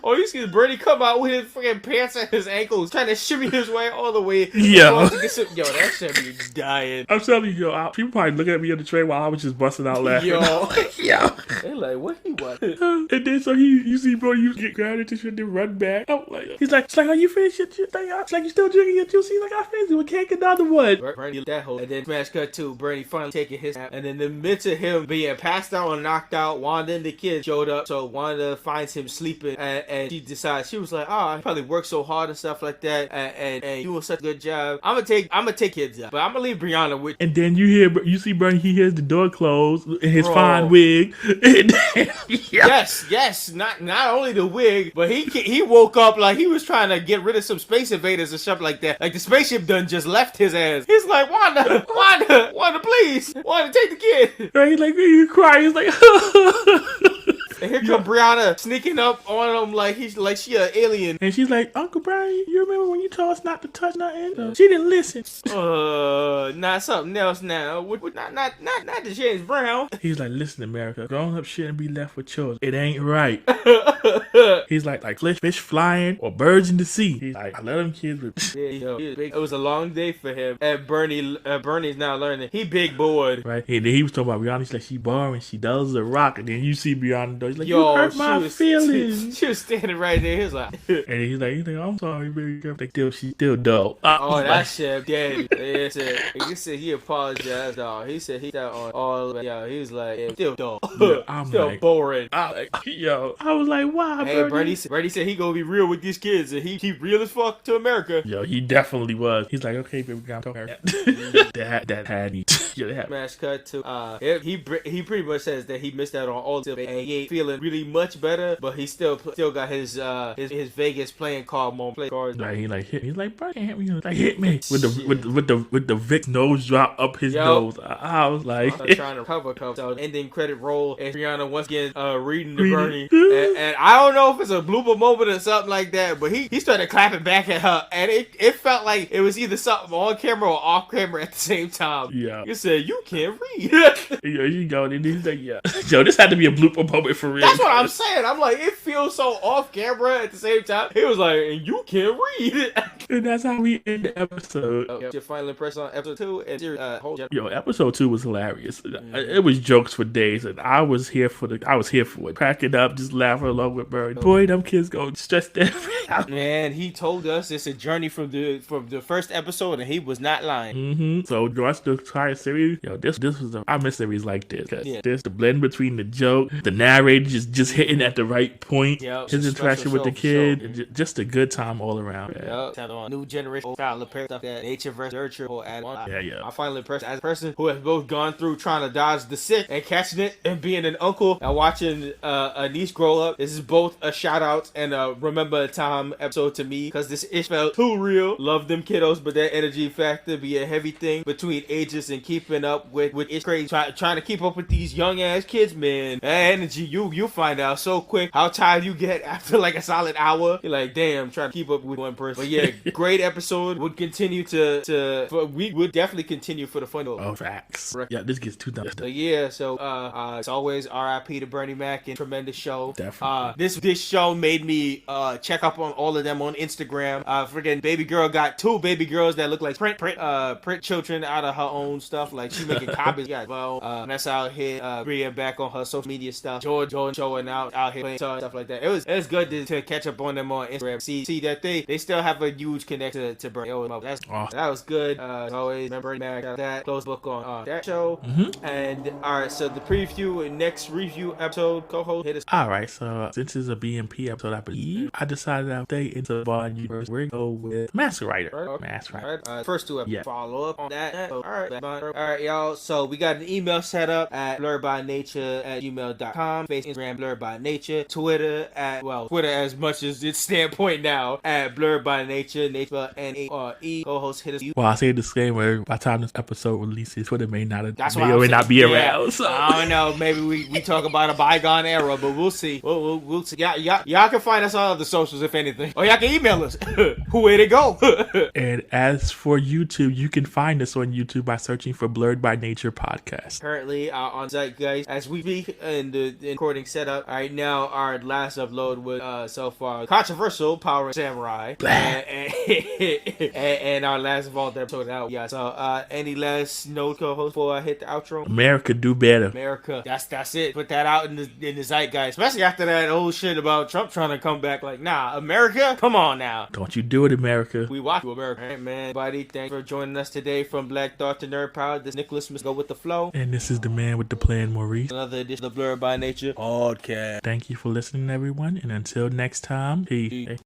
Oh, you see Bernie come out with his freaking pants at his ankles, trying to shimmy his way all the way. Yo, that shit be dying. I'm telling you, people probably looking at me on the train while I was just busting out laughing. Yo. They like, what he want? And then so you see, bro, you get grabbed into shit, then run back. I'm like, he's like, are you finished your shit? It's like you still drinking your juice. He's like, I finished it. We can't get another one. Bernie that hole, and then smash cut to Bernie finally taking his nap, and in the midst of him being passed out and knocked out, Wanda and the kids showed up. So Wanda finds him sleeping, and she decides, she was like, I probably worked so hard and stuff like that, and you doing such a good job. I'm gonna take kids out, but I'm gonna leave Brianna with. And then you see Bernie, he hears the door close in his fine wig. And then, yes, not only the wig, but he woke up like he was trying to get rid of some space invaders or something like that. Like the spaceship done just left his ass. He's like, Wanda, please, Wanda, take the kid. Right, he's like, he crying. He's like, and here come Brianna sneaking up on him like she an alien. And she's like, Uncle Brian, you remember when you told us not to touch nothing? She didn't listen. Not something else now. Not the James Brown. He's like, listen, America, grown up shouldn't be left with children. It ain't right. He's like fish flying or birds in the sea. He's like, I let them kids with. It was a long day for him. And Bernie's now learning. He big bored. Right. And then he was talking about Brianna. She's like, she boring. She does a rock. And then you see Brianna, He's like, you hurt my feelings. She was standing right there. He was like, and he's like, I'm sorry, baby girl. She's still dull. Oh, that shit dead. He said he apologized, dog. He said he got on all. Yo, he was like, still dull. Yeah, I'm still like, boring. I was like, wow. Hey, Bernie said he gonna be real with these kids, and he real as fuck to America. Yo, he definitely was. He's like, okay, baby, I'm talking. That had me. Smash cut to he pretty much says that he missed out on all the and he ain't feeling really much better, but he still got his Vegas playing card moment. Play cards. Like he like hit me. He's like, bro, hit me. Like hit me with the Vic nose drop up his nose. I was like trying to cover. So ending credit roll and Rihanna once again reading the Bernie, and I don't know if it's a blooper moment or something like that, but he started clapping back at her, and it felt like it was either something on camera or off camera at the same time. Yeah, you said you can't read. Yeah, you go and he's like, yeah, yo, this had to be a blooper moment for real. That's what I'm saying. I'm like, it feels so off camera at the same time. He was like, and you can't read. And that's how we end the episode. Your final impression on episode 2 and episode 2 was hilarious. It was jokes for days, and I was here for it, cracking up, just laughing along with Bird. Boy, them kids go stressed out. Man, he told us it's a journey from the first episode, and he was not lying. So watch the entire series. Yo, this was I miss series like this. This the blend between the joke, the narrator just hitting at the right point, his interaction with the kid, just a good time all around. New generation style of stuff that nature versus nurture will add on. I finally as a person who has both gone through trying to dodge the sick and catching it, and being an uncle and watching a niece grow up. This is both a shout out and a remember a time episode to me, because this ish felt too real. Love them kiddos, but that energy factor be a heavy thing between ages and keeping up with it's crazy. Trying to keep up with these young ass kids, man. That energy, you find out so quick how tired you get after like a solid hour. You're like, damn, trying to keep up with one person. But yeah, great episode. Would continue we would definitely continue for the fun. Oh, facts. Yeah, this gets too done. Yeah, so it's always R.I.P. to Bernie Mac, and tremendous show. Definitely. This show made me check up on all of them on Instagram. Freaking baby girl got 2 baby girls that look like print children out of her own stuff. Like she making copies. That's out here bringing back on her social media stuff. Jordan showing out here playing stuff like that. It was good to catch up on them on Instagram. See that they still have a huge connection to Bernie. That was good. As always, remember that close book on that show. And all right, so the preview and next review episode, co-host hit us. All right, so since it's a BMP episode, I believe I decided to stay into Bond universe. We're going to go with Mask Rider. Mask Rider. First 2 episodes. Follow up on that. All right, y'all. So we got an email set up at blerdbynature@gmail.com. Instagram Blerd By Nature. Twitter as much as its standpoint now at Blerd By Nature. Nature NARE. Co-host hit us. Well, I say disclaimer. By the time this episode releases, Twitter may not be around. So. I don't know. Maybe we talk about a bygone era, but we'll see. We'll see. Y'all can find us on other socials if anything, or y'all can email us. Where to go? And as for YouTube, you can find us on YouTube by searching for Blerd By Nature Podcast. Currently on Zeitgeist as we speak in the recording setup. All right, now our last upload was so far controversial Power Samurai, and our last Vault episode out. Yeah. So any last note, co-host, before I hit the outro? America do better. America. That's it. Put that out in the Zeitgeist, especially after that old shit about Trump trying to come back. Like, nah, America, come on now. Don't you do it, America. We watch you, America. All right, man. Buddy, thanks for joining us today from Black Thought to Nerd Power. This Nicholas must go with the flow. And this is the man with the plan, Maurice. Another edition of the Blerd By Nature Podcast. Thank you for listening, everyone. And until next time, peace.